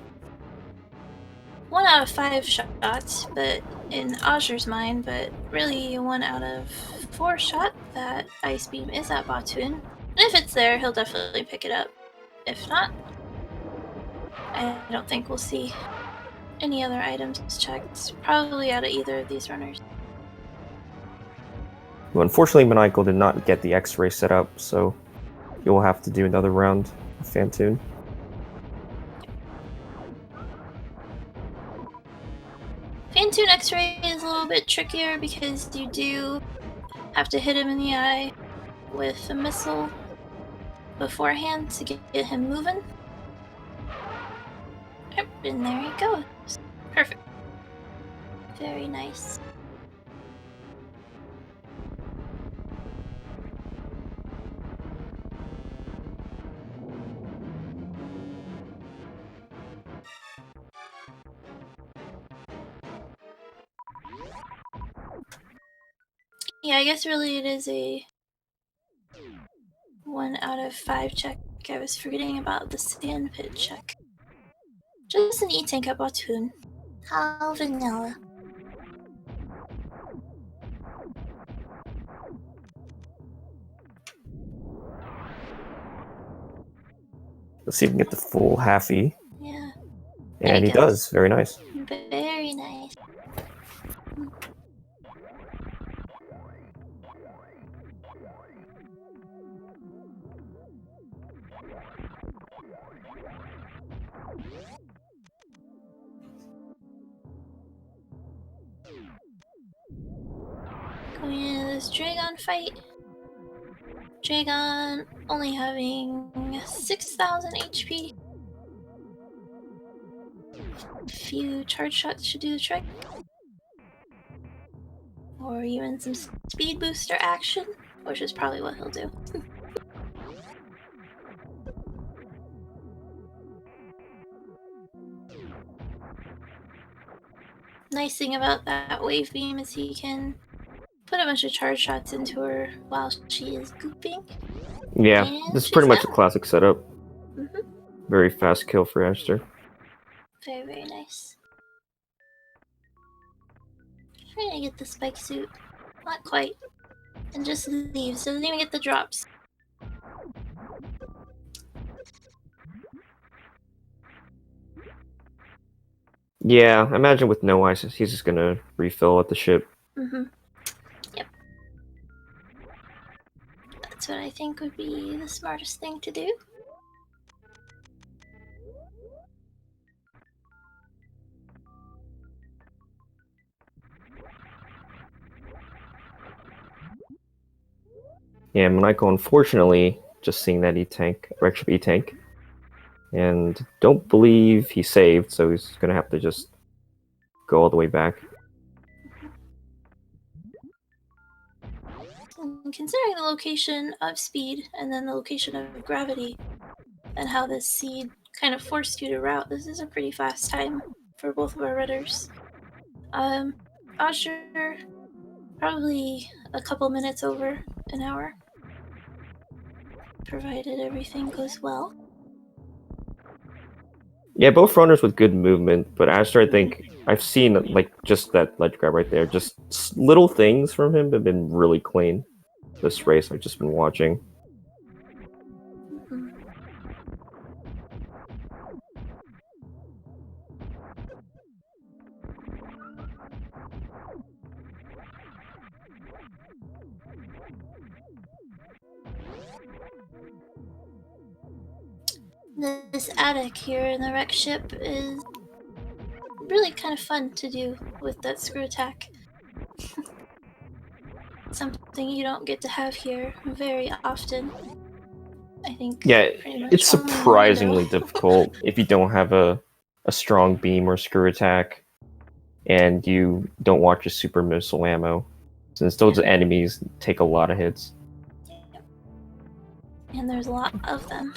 1 out of 5 shots, but in Azder's mind, but really a 1 out of 4 shot that Ice Beam is at Botwoon. And if it's there, he'll definitely pick it up. If not, I don't think we'll see any other items checked, probably out of either of these runners. Well, unfortunately, Maniacal did not get the X-ray set up, so you'll have to do another round of Fantoon. Fantoon X-ray is a little bit trickier because you do have to hit him in the eye with a missile beforehand to get him moving. Yep, and there he goes. Perfect. Very nice. Yeah, I guess really it is a 1 out of 5 check. I was forgetting about the sand pit check. Just an E-tank at Botwoon. How vanilla. Let's see if we can get the full half-E. Yeah. And he does. Very nice. Very nice. Going into this Dragon fight. Dragon only having 6,000 HP. A few charge shots should do the trick. Or even some speed booster action, which is probably what he'll do. Nice thing about that wave beam is he can put a bunch of charge shots into her while she is gooping. Yeah, and this is pretty much down. a classic setup. Mm-hmm. Very fast kill for Azder. Very, very nice. Trying to get the spike suit. Not quite. And just leaves. Doesn't even get the drops. Yeah, I imagine with no ice, he's just gonna refill at the ship. Mm-hmm. Yep. That's what I think would be the smartest thing to do. Yeah, Maniacal, unfortunately, just seeing that he tank, and don't believe he saved, so he's gonna have to just go all the way back. And considering the location of speed and then the location of gravity and how this seed kind of forced you to route, this is a pretty fast time for both of our rudders. Azder, probably a couple minutes over an hour, provided everything goes well. Yeah, both runners with good movement, but Azder, I think I've seen like just that ledge grab right there. Just little things from him have been really clean. This race I've just been watching. Mm-hmm. This attic here in the wreck ship is really kind of fun to do with that screw attack. Something you don't get to have here very often. I think. Yeah, it's only surprisingly Rando. difficult if you don't have a strong beam or screw attack, and you don't watch your super missile ammo, since those enemies take a lot of hits. And there's a lot of them.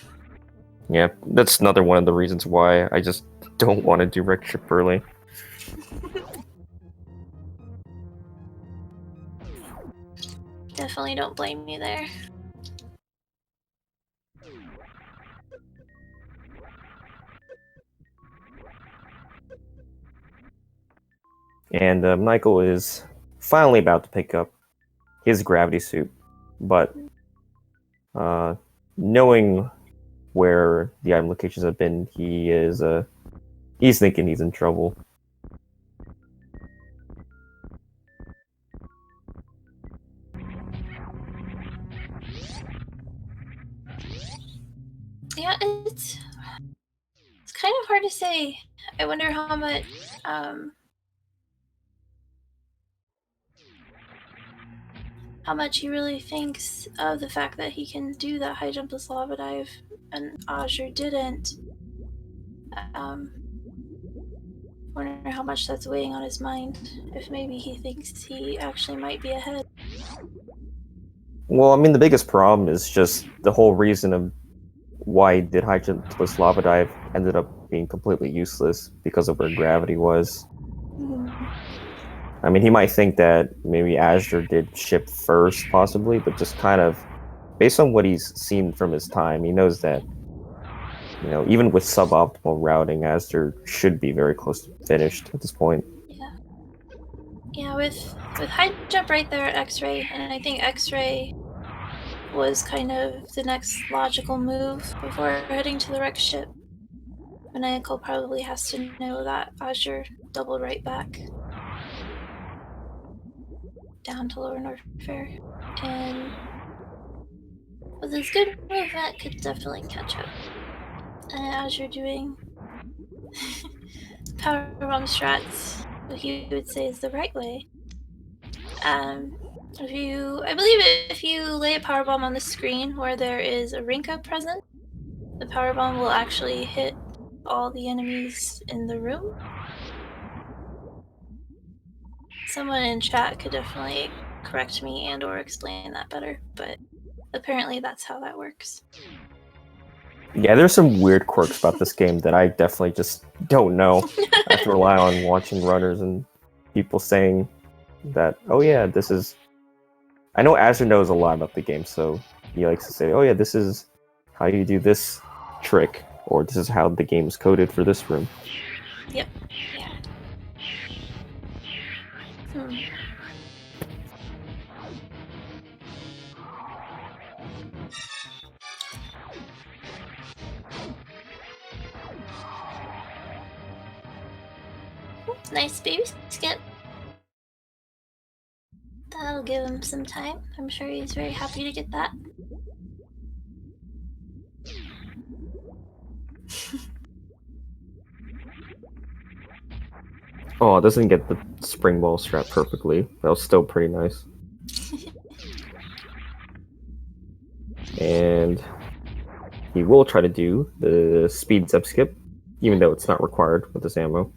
Yeah, that's another one of the reasons why I just don't want to do wreck ship early. Definitely don't blame me there. And Michael is finally about to pick up his gravity suit, but knowing where the item locations have been, he's thinking he's in trouble. Yeah, it's kind of hard to say. I wonder how much he really thinks of the fact that he can do that high jump with lava dive and Azure didn't. Wonder how much that's weighing on his mind. If maybe he thinks he actually might be ahead. Well, I mean, the biggest problem is just the whole reason of why he did high jump with lava dive ended up being completely useless because of where gravity was. I mean, he might think that maybe Azure did ship first, possibly, but just kind of, based on what he's seen from his time, he knows that, you know, even with suboptimal routing, Azure should be very close to finished at this point. Yeah, with high jump right there at X-ray, and I think X-ray was kind of the next logical move before heading to the wreck ship. Maniacal probably has to know that Azure doubled right back down to Lower North Fair, and with his good movement could definitely catch up. And Azure doing power bomb strats he would say is the right way. I believe if you lay a power bomb on the screen where there is a Rinka present, the power bomb will actually hit all the enemies in the room. Someone in chat could definitely correct me and or explain that better, but apparently that's how that works. Yeah, there's some weird quirks about this game that I definitely just don't know. I have to rely on watching runners and people saying that, oh yeah, this is... I know Azder knows a lot about the game, so he likes to say, oh yeah, this is how you do this trick, or this is how the game is coded for this room. Yep. Yeah. Nice baby skip. That'll give him some time. I'm sure he's very happy to get that. Oh, it doesn't get the spring ball strap perfectly. That was still pretty nice. And he will try to do the speed zip skip, even though it's not required with this ammo.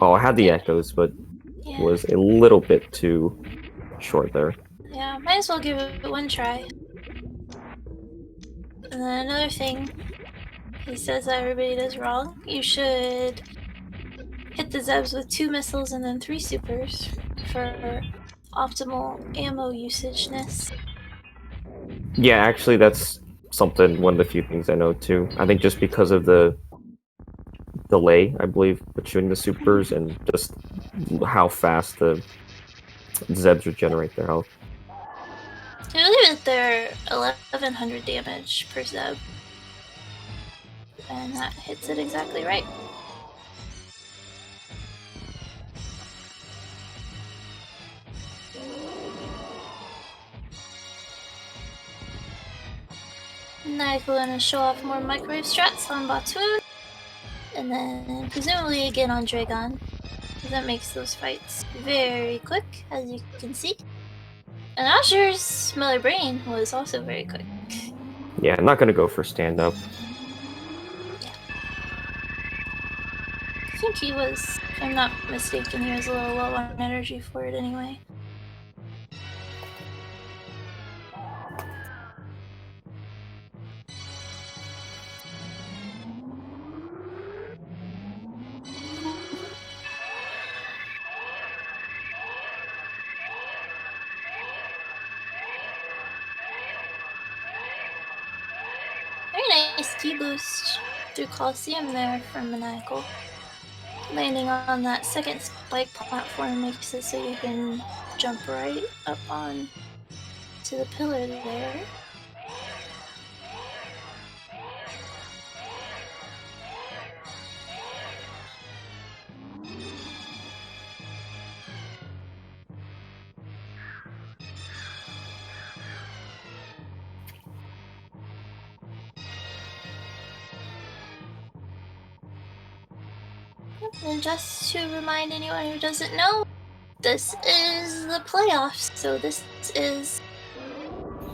Oh, I had the echoes, but was a little bit too short there. Yeah, might as well give it one try. And then another thing he says that everybody does wrong, you should hit the Zebs with 2 missiles and then 3 supers for optimal ammo usageness. Yeah, actually that's one of the few things I know too. I think just because of the delay, I believe, between the supers and just how fast the Zebs regenerate their health. I believe that they're 1100 damage per Zeb. And that hits it exactly right. Now we're going to show off more microwave strats on Batoon. And then presumably again on Dragon. That makes those fights very quick, as you can see. And Asher's Miller Brain was also very quick. Yeah, I'm not going to go for stand-up. Yeah. I think he was, if I'm not mistaken, he was a little low on energy for it anyway. Very nice T-boost through Coliseum there from Maniacal. Landing on that second spike platform makes it so you can jump right up on to the pillar there. And just to remind anyone who doesn't know, this is the playoffs, so this is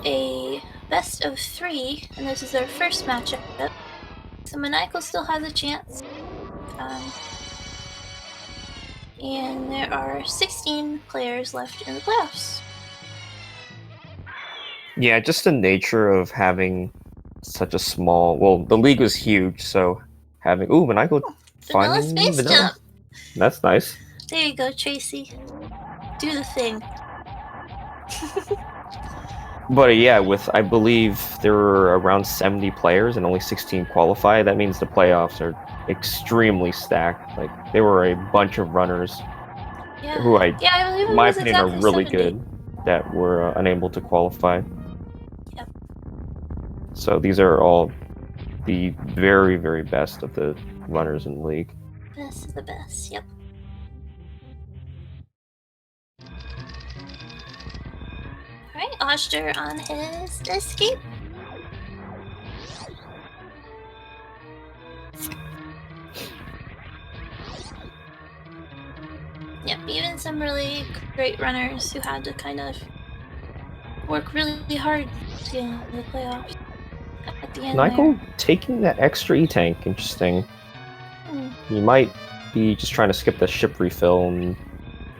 a best of 3, and this is their first matchup. So Maniacal still has a chance. And there are 16 players left in the playoffs. Yeah, just the nature of having such a small... Well, the league was huge, so having... Ooh, Maniacal Vanilla finding Space Jump! That's nice. There you go, Tracy. Do the thing. But yeah, I believe there were around 70 players and only 16 qualify. That means the playoffs are extremely stacked. Like, there were a bunch of runners who I believe in my opinion, are really 70. good that were unable to qualify. Yep. So these are all the very, very best of the runners in the league. Best of the best, yep. Alright, Oster on his escape. Yep, even some really great runners who had to kind of work really hard to get into the playoffs at the end there. Maniacal taking that extra E-tank, interesting. Hmm. You might be just trying to skip the ship refill and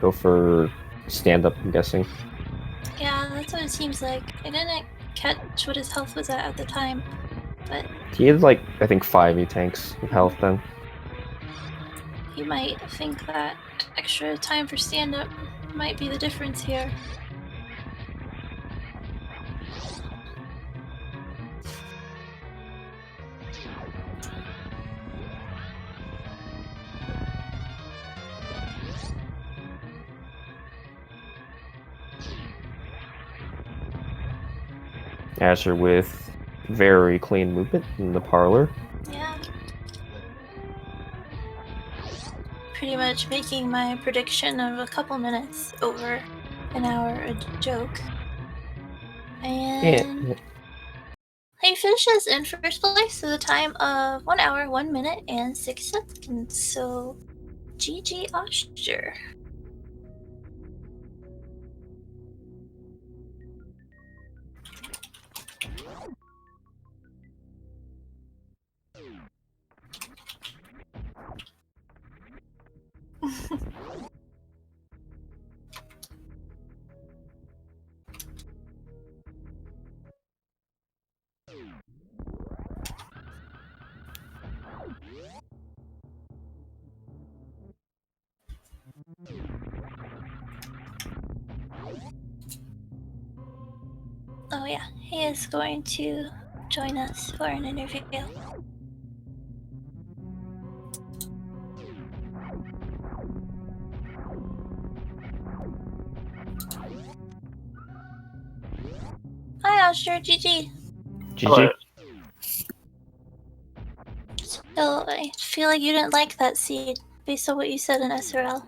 go for stand-up, I'm guessing. Yeah, that's what it seems like. I didn't catch what his health was at the time, but He had like, I think 5 E-tanks of health then. you might think that extra time for stand-up might be the difference here. Azure with very clean movement in the parlor. Yeah. Pretty much making my prediction of a couple minutes over an hour a joke. And he finishes in first place with a time of 1 hour, 1 minute, and 6 seconds. So, GG Oster. Oh yeah, he is going to join us for an interview. Hi Oster, GG. GG. So I feel like you didn't like that seed based on what you said in SRL.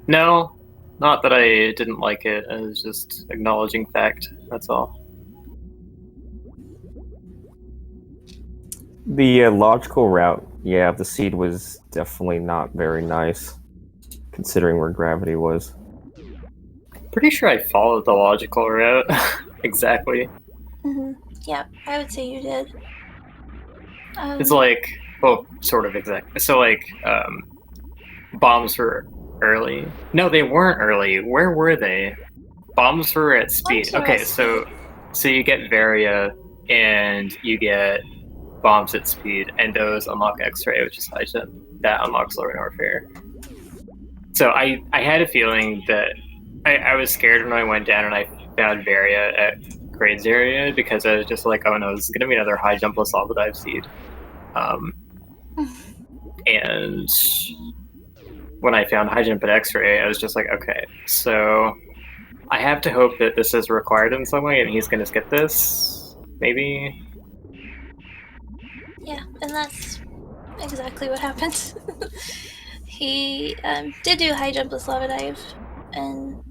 No, not that I didn't like it. I was just acknowledging fact. That's all. The logical route, yeah, the seed was definitely not very nice, considering where gravity was. Pretty sure I followed the logical route exactly. Mm-hmm. Yeah, I would say you did. It's like, well, sort of exactly. So like, bombs were early. No, they weren't early. Where were they? Bombs were at speed. Bombs were Okay, at so you get Varia and you get bombs at speed, and those unlock X-ray, which is high jump. That unlocks lower warfare. So I had a feeling that I was scared when I went down and I found Varia at Grades area because I was just like, oh no, this is gonna be another high jump plus lava dive seed. And when I found high jump at X-ray, I was just like, okay, so I have to hope that this is required in some way, and he's gonna skip this, maybe. Yeah, and that's exactly what happened. He did do high jumpless lava dive, and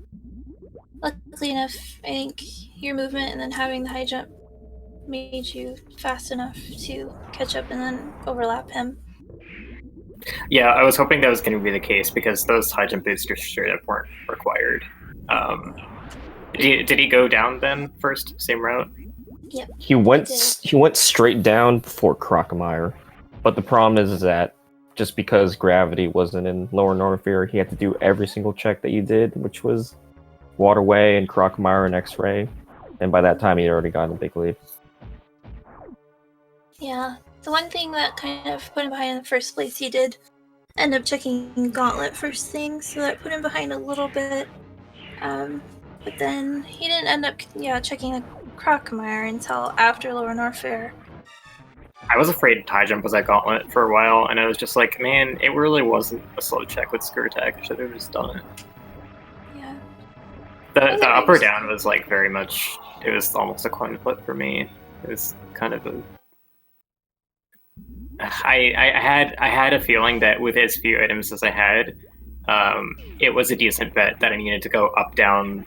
luckily enough, I think your movement and then having the high jump made you fast enough to catch up and then overlap him. Yeah, I was hoping that was going to be the case because those high jump boosters straight up weren't required. Did he go down then first, same route? Yep. He went straight down before Ranomizer, but the problem is that just because gravity wasn't in lower Northfair, he had to do every single check that you did, which was Waterway and Ranomizer and X-ray, and by that time he had already gotten a big lead. Yeah, the one thing that kind of put him behind in the first place, he did end up checking Gauntlet first thing, so that put him behind a little bit. But then he didn't end up, checking the Ranomizer until after Lower Northfair. I was afraid high jump was at Gauntlet for a while, and I was just like, man, it really wasn't a slow check with Screw Attack. I should have just done it. Yeah. The up or down was like very much, it was almost a coin flip for me. It was kind of a... I had a feeling that with as few items as I had, it was a decent bet that I needed to go up, down,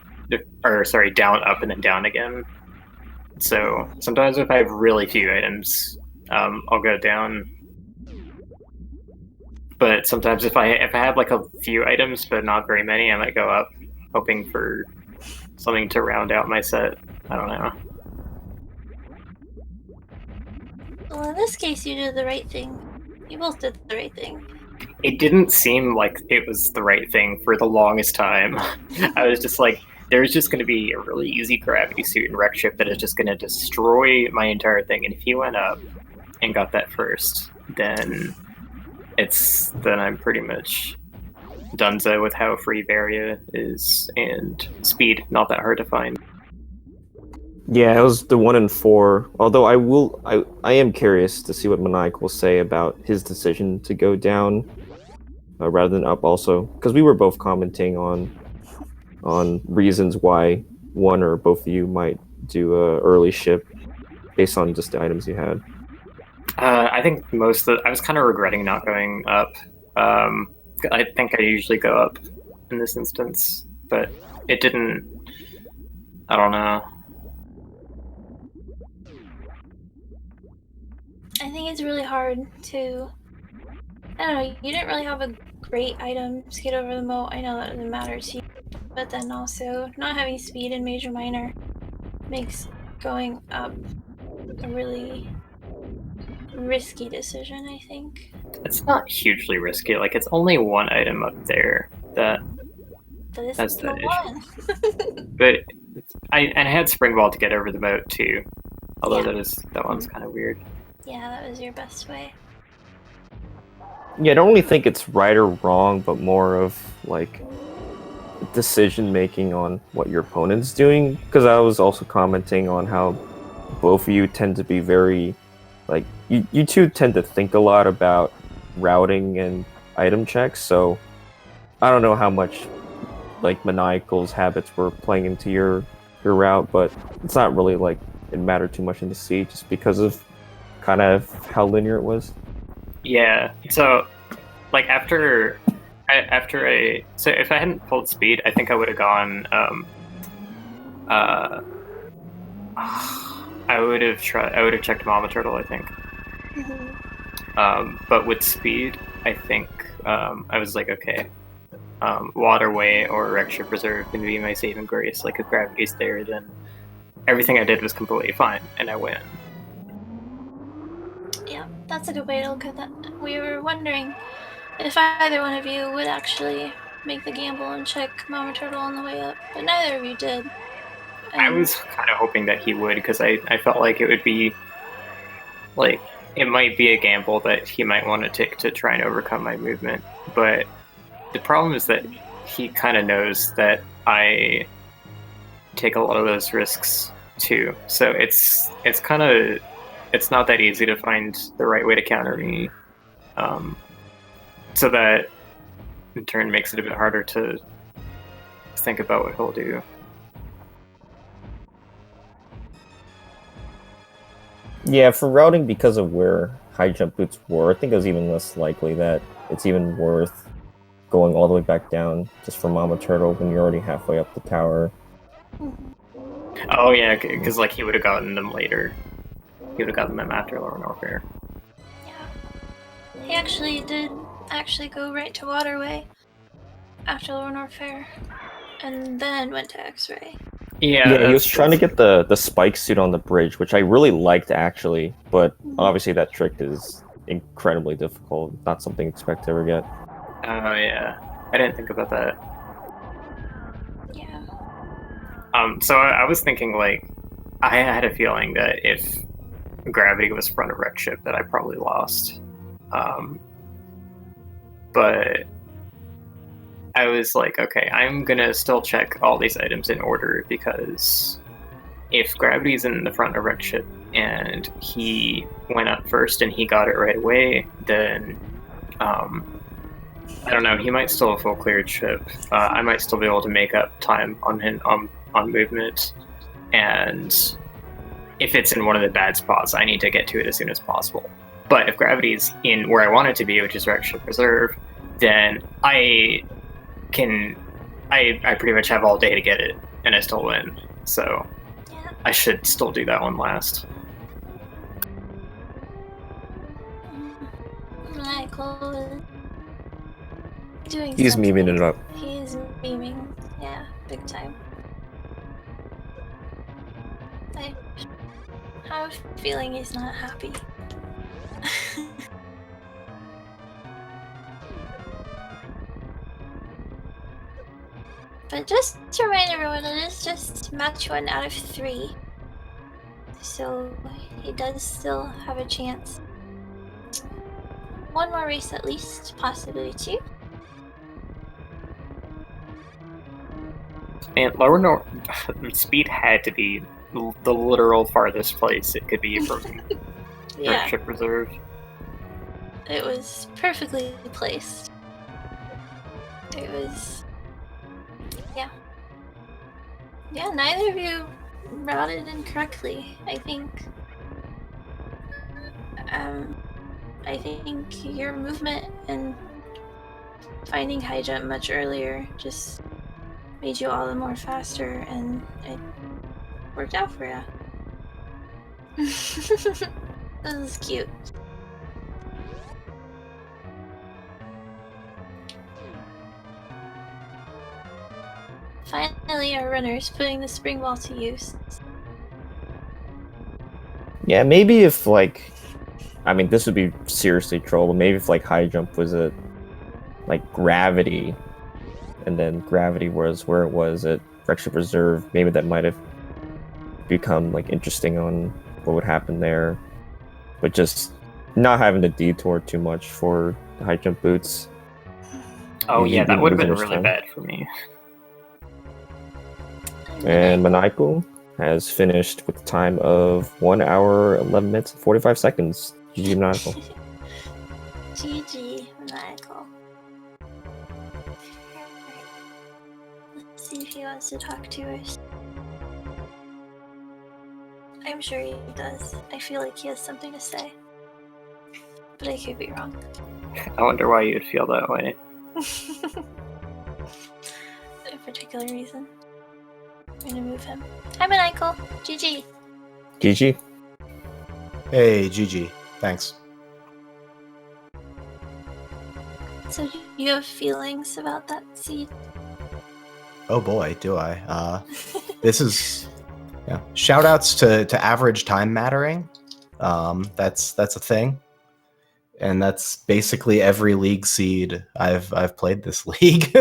or sorry, down, up, and then down again. So sometimes if I have really few items, I'll go down. But sometimes if I have like a few items but not very many, I might go up hoping for something to round out my set. I don't know. Well, in this case, you did the right thing. You both did the right thing. It didn't seem like it was the right thing for the longest time. I was just like, there's just going to be a really easy gravity suit and wreck ship that is just going to destroy my entire thing. And if he went up and got that first, then I'm pretty much donezo with how free Varia is, and speed not that hard to find. Yeah, it was the 1 in 4. Although I am curious to see what Maniacal will say about his decision to go down rather than up. Also, because we were both commenting on reasons why one or both of you might do a early ship based on just the items you had. I think I was kind of regretting not going up. I think I usually go up in this instance, but it didn't. I don't know. I think it's really hard to. I don't know. You didn't really have a great item to get over the moat. I know that doesn't matter to you, but then also not having speed in major minor makes going up a really risky decision, I think. It's not hugely risky. Like, it's only one item up there that's This the issue. one. But I had Spring Ball to get over the moat too. Although that one's kind of weird. Yeah, that was your best way. Yeah, I don't really think it's right or wrong, but more of like decision making on what your opponent's doing. Because I was also commenting on how both of you tend to be very, like, you two tend to think a lot about routing and item checks. So I don't know how much like Maniacal's habits were playing into your route, but it's not really like it mattered too much in the seed just because of kind of how linear it was. Yeah. So, like so if I hadn't pulled speed, I think I would have gone. I would have checked Mama Turtle, I think. Mm-hmm. But with speed, I think I was like, okay, Waterway or Wreck Ship Reserve can be my saving grace. Like, if gravity's there, then everything I did was completely fine, and I win. Yeah, that's a good way to look at that. We were wondering if either one of you would actually make the gamble and check Mama Turtle on the way up, but neither of you did. I was kind of hoping that he would, because I felt like it would be, like, it might be a gamble that he might want to take to try and overcome my movement. But the problem is that he kind of knows that I take a lot of those risks too. So it's not that easy to find the right way to counter me. So that in turn makes it a bit harder to think about what he'll do. Yeah, for routing, because of where high jump boots were, I think it was even less likely that it's even worth going all the way back down just for Mama Turtle when you're already halfway up the tower. Oh yeah, because like he would have gotten them later. He would have gotten them after Lower Norfair. Yeah. He actually did go right to Waterway after Lower Norfair, and then went to X-Ray. Yeah, he was trying to get the spike suit on the bridge, which I really liked actually, but obviously that trick is incredibly difficult. Not something you expect to ever get. Oh yeah, I didn't think about that. Yeah. So I was thinking, like, I had a feeling that if Gravity was front of Wreck Ship, that I probably lost. But I was like, okay, I'm gonna still check all these items in order, because if Gravity's in the front of Wreck Ship and he went up first and he got it right away, then I don't know, he might still have full cleared ship. I might still be able to make up time on him on movement, and if it's in one of the bad spots, I need to get to it as soon as possible. But if Gravity's in where I want it to be, which is Wreck Ship Reserve, then I pretty much have all day to get it, and I still win. So Yeah. I should still do that one last. Maniacal doing He's something. memeing it up. He is memeing. Yeah, big time. I have a feeling he's not happy. But just to remind everyone, it is just match 1 out of 3. So he does still have a chance. 1 more race at least, possibly 2. And lower north speed had to be the literal farthest place it could be from Yeah, Ship Reserve. it was perfectly placed. It was... Yeah, neither of you routed incorrectly, I think. I think your movement and finding high jump much earlier just made you all the more faster, and it worked out for you. This is cute. Finally, our runner's putting the spring ball to use. Yeah, maybe if like, I mean, this would be seriously troll, but maybe if like high jump was at like gravity, and then gravity was where it was at Rexship Reserve, maybe that might have become like interesting on what would happen there. But just not having to detour too much for the high jump boots. Oh yeah, that would have been losing really time. bad for me. And Maniacal has finished with a time of 1 hour, 11 minutes, and 45 seconds. GG Maniacal. GG, Maniacal. Let's see if he wants to talk to us. I'm sure he does. I feel like he has something to say. But I could be wrong. I wonder why you'd feel that way. No particular reason. I'm gonna move him. Hi, Maniacal. GG. GG. Hey, GG. Thanks. So, do you have feelings about that seed? Oh boy, do I. This is shout outs to average time mattering. That's a thing. And that's basically every league seed I've played this league.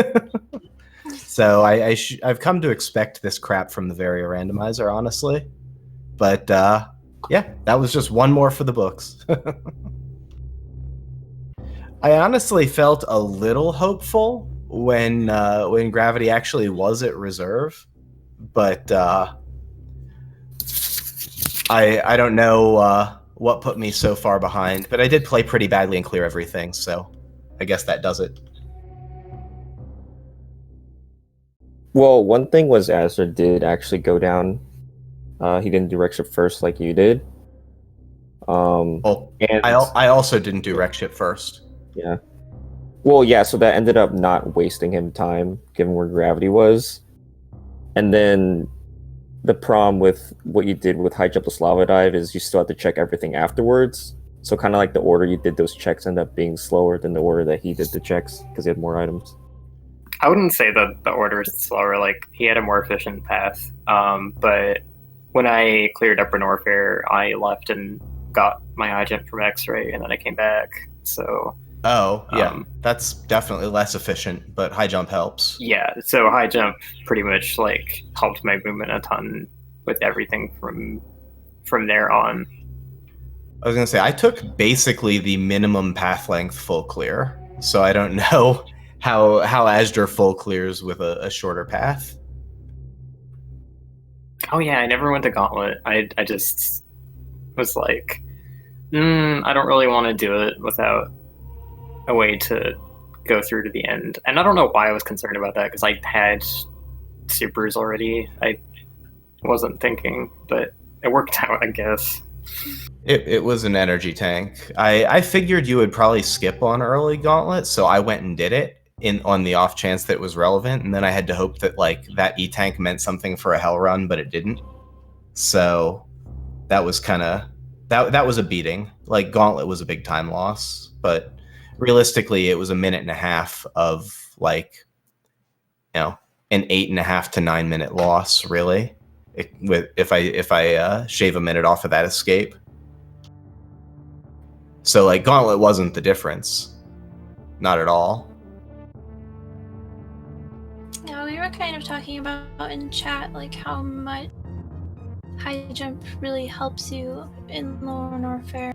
So I've come to expect this crap from the Varia randomizer, honestly. But yeah, that was just one more for the books. I honestly felt a little hopeful when Gravity actually was at reserve, but I don't know what put me so far behind. But I did play pretty badly and clear everything, so I guess that does it. Well, one thing was Azder did actually go down. He didn't do Rexship first like you did. And I also didn't do Rexship first. Yeah. Well, yeah, so that ended up not wasting him time, given where Gravity was. And then the problem with what you did with High Jump plus Lava Dive is you still have to check everything afterwards. So kind of like the order you did those checks ended up being slower than the order that he did the checks, because he had more items. I wouldn't say that the order is slower. Like, he had a more efficient path. But when I cleared Upper Norfair, I left and got my high jump from X-Ray, and then I came back. So. Oh, yeah. That's definitely less efficient, but high jump helps. Yeah, so high jump pretty much like helped my movement a ton with everything from there on. I was gonna say I took basically the minimum path length full clear, so I don't know how Azder full clears with a shorter path. Oh yeah, I never went to Gauntlet. I just was like, I don't really want to do it without a way to go through to the end. And I don't know why I was concerned about that, because I had supers already. I wasn't thinking, but it worked out, I guess. It was an energy tank. I figured you would probably skip on early Gauntlet, so I went and did it on the off chance that it was relevant, and then I had to hope that like that E-tank meant something for a hell run, but it didn't. So that was kind of that was a beating. Like Gauntlet was a big time loss, but realistically, it was a minute and a half of like, an 8.5 to 9 minute loss, really. If I shave a minute off of that escape. So like Gauntlet wasn't the difference. Not at all. Yeah, we were kind of talking about in chat like how much high jump really helps you in Lone Warfare.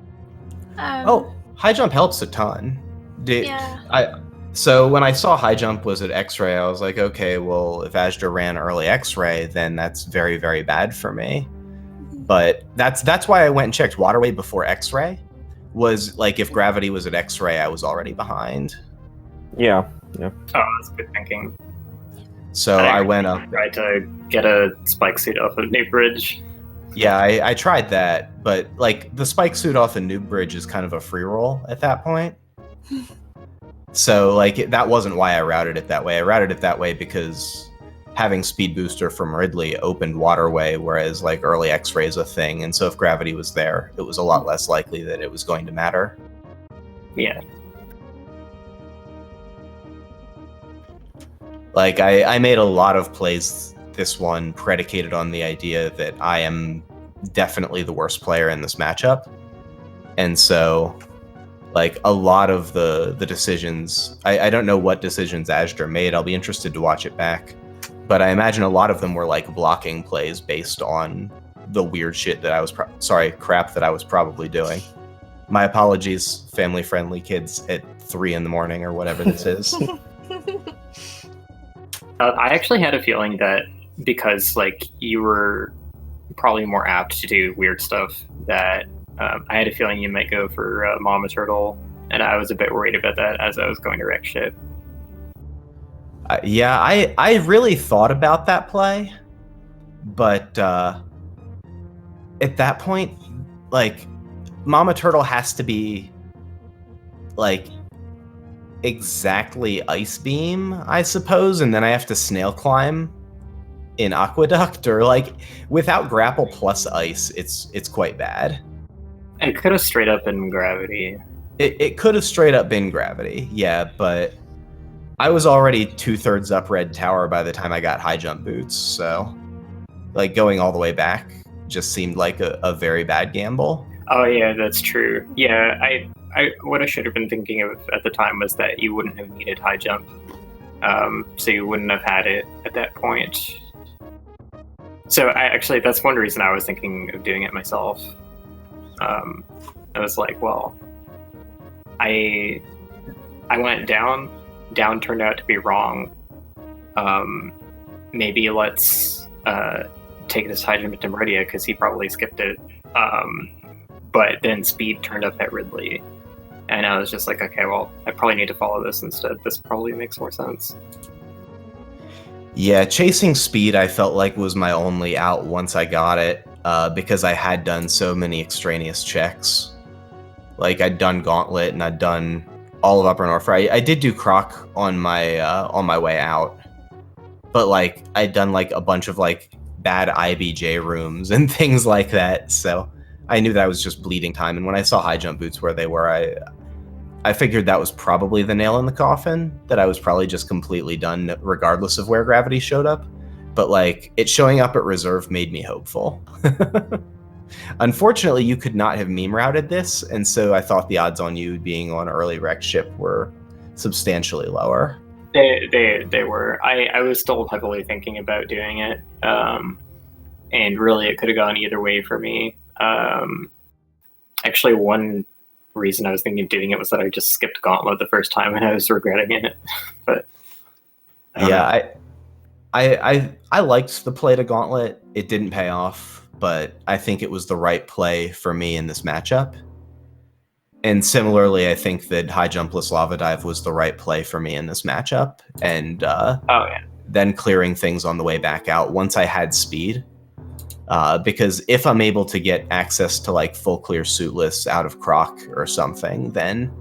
High jump helps a ton. Yeah. So when I saw high jump was at X-ray, I was like, okay, well, if Azder ran early X-ray, then that's very, very bad for me. But that's why I went and checked Waterway before X-ray. Was like if Gravity was at X-ray, I was already behind. Yeah. Oh, that's good thinking. So I went up. Tried to get a spike suit off of New Bridge. Yeah, I tried that, but like the spike suit off of New Bridge is kind of a free roll at that point. So like that wasn't why I routed it that way. I routed it that way because having speed booster from Ridley opened Waterway, whereas like early X-ray is a thing, and so if Gravity was there, it was a lot less likely that it was going to matter. Yeah. Like I made a lot of plays this one predicated on the idea that I am definitely the worst player in this matchup. And so like a lot of the decisions, I don't know what decisions Azder made. I'll be interested to watch it back. But I imagine a lot of them were like blocking plays based on the weird shit that I was crap that I was probably doing. My apologies, family-friendly kids at 3 a.m. or whatever this is. I actually had a feeling that because like you were probably more apt to do weird stuff, that I had a feeling you might go for Mama Turtle, and I was a bit worried about that as I was going to wreck shit. Yeah, I really thought about that play, but at that point, like, Mama Turtle has to be, like, exactly Ice Beam, I suppose, and then I have to snail climb in Aqueduct, or, like, without Grapple plus Ice, it's quite bad. It could have straight up been Gravity. It could have straight up been Gravity, yeah, but I was already 2/3 up Red Tower by the time I got high jump boots, so like going all the way back just seemed like a very bad gamble. Oh yeah, that's true. Yeah, I what I should have been thinking of at the time was that you wouldn't have needed high jump, so you wouldn't have had it at that point. So that's one reason I was thinking of doing it myself. I was like, well, I went down. Down turned out to be wrong. Maybe let's take this high jump to Meridia because he probably skipped it. But then speed turned up at Ridley, and I was just like, okay, well, I probably need to follow this instead. This probably makes more sense. Yeah, chasing speed I felt like was my only out once I got it, because I had done so many extraneous checks. Like I'd done Gauntlet and I'd done all of Upper North. I did do Croc on my way out, but like I'd done like a bunch of like bad IBJ rooms and things like that. So I knew that I was just bleeding time. And when I saw high jump boots where they were, I figured that was probably the nail in the coffin. That I was probably just completely done regardless of where Gravity showed up. But like it showing up at reserve made me hopeful. Unfortunately, you could not have meme routed this, and so I thought the odds on you being on early wreck ship were substantially lower. They were. I was still heavily thinking about doing it, and really it could have gone either way for me. Actually, one reason I was thinking of doing it was that I just skipped Gauntlet the first time and I was regretting it. But yeah, I liked the play to Gauntlet. It didn't pay off, but I think it was the right play for me in this matchup. And similarly, I think that high jumpless lava dive was the right play for me in this matchup. And then clearing things on the way back out once I had speed. Because if I'm able to get access to like full clear suitless out of Croc or something, then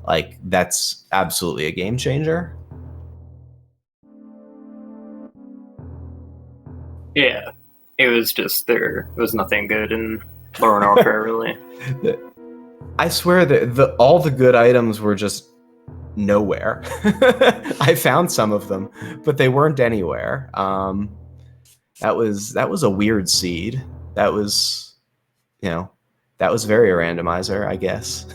like that's absolutely a game changer. Yeah, it was just there was nothing good in Lone Warfare really. I swear that all the good items were just nowhere. I found some of them, but they weren't anywhere. That was a weird seed. That was, that was very a randomizer, I guess.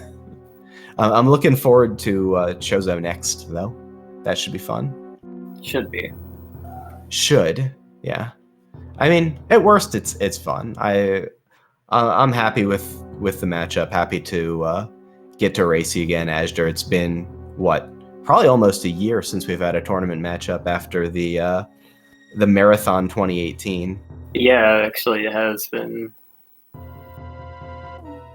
I'm looking forward to Chozo next, though. That should be fun. Should be. Should, yeah. I mean, at worst, it's fun. I'm happy with the matchup. Happy to get to race you again, Azder. It's been what, probably almost a year since we've had a tournament matchup after the Marathon 2018. Yeah, actually, it has been.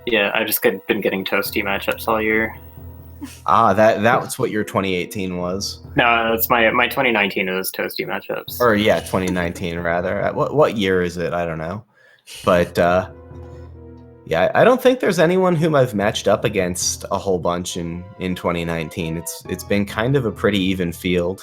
Yeah, I've just been getting toasty matchups all year. That's what your 2018 was. No, it's my 2019 is toasty matchups. Or yeah, 2019 rather. What year is it? I don't know. But yeah, I don't think there's anyone whom I've matched up against a whole bunch in 2019. It's been kind of a pretty even field.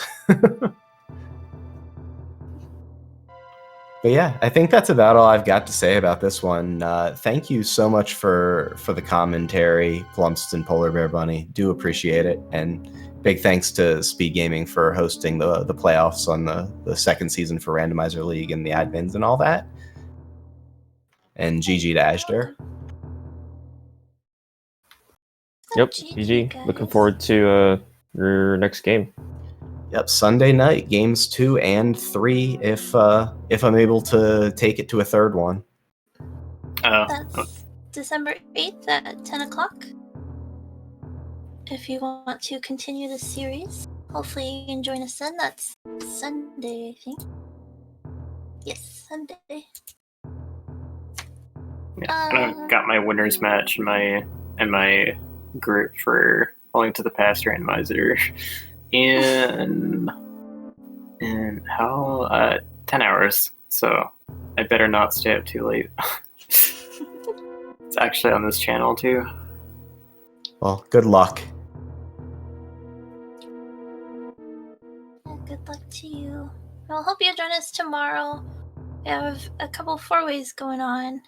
But yeah, I think that's about all I've got to say about this one. Thank you so much for the commentary, Plumps and Polar Bear Bunny. Do appreciate it. And big thanks to Speed Gaming for hosting the playoffs on the second season for Randomizer League and the admins and all that. And GG to Azder. Yep, GG. Looking forward to your next game. Yep, Sunday night, games 2 and 3, if I'm able to take it to a third one. That's December 8th at 10 o'clock. If you want to continue the series, hopefully you can join us then. That's Sunday, I think. Yes, Sunday. Yeah, and I've got my winners match in my group for Falling to the Past Randomizer in how 10 hours. So I better not stay up too late. It's actually on this channel too. Well, good luck. Yeah, good luck to you. Well, hope you join us tomorrow. We have a couple 4-ways going on.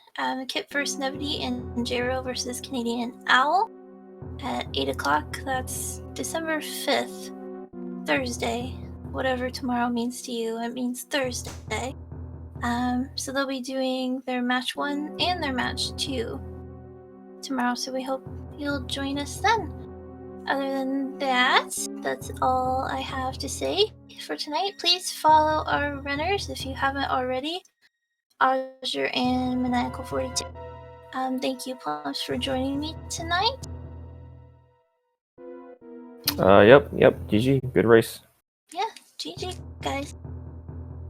Kit vs. Nevity and J-Ro versus Canadian Owl at 8 o'clock. That's December 5th, Thursday. Whatever tomorrow means to you, it means Thursday. So they'll be doing their match 1 and their match 2 tomorrow, so we hope you'll join us then. Other than that, that's all I have to say for tonight. Please follow our runners if you haven't already, Azder and Maniacal 42. Thank you, Plums, for joining me tonight. Yep. GG. Good race. Yeah, GG, guys.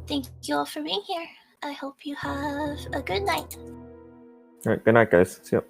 Thank you all for being here. I hope you have a good night. All right. Good night, guys. See ya.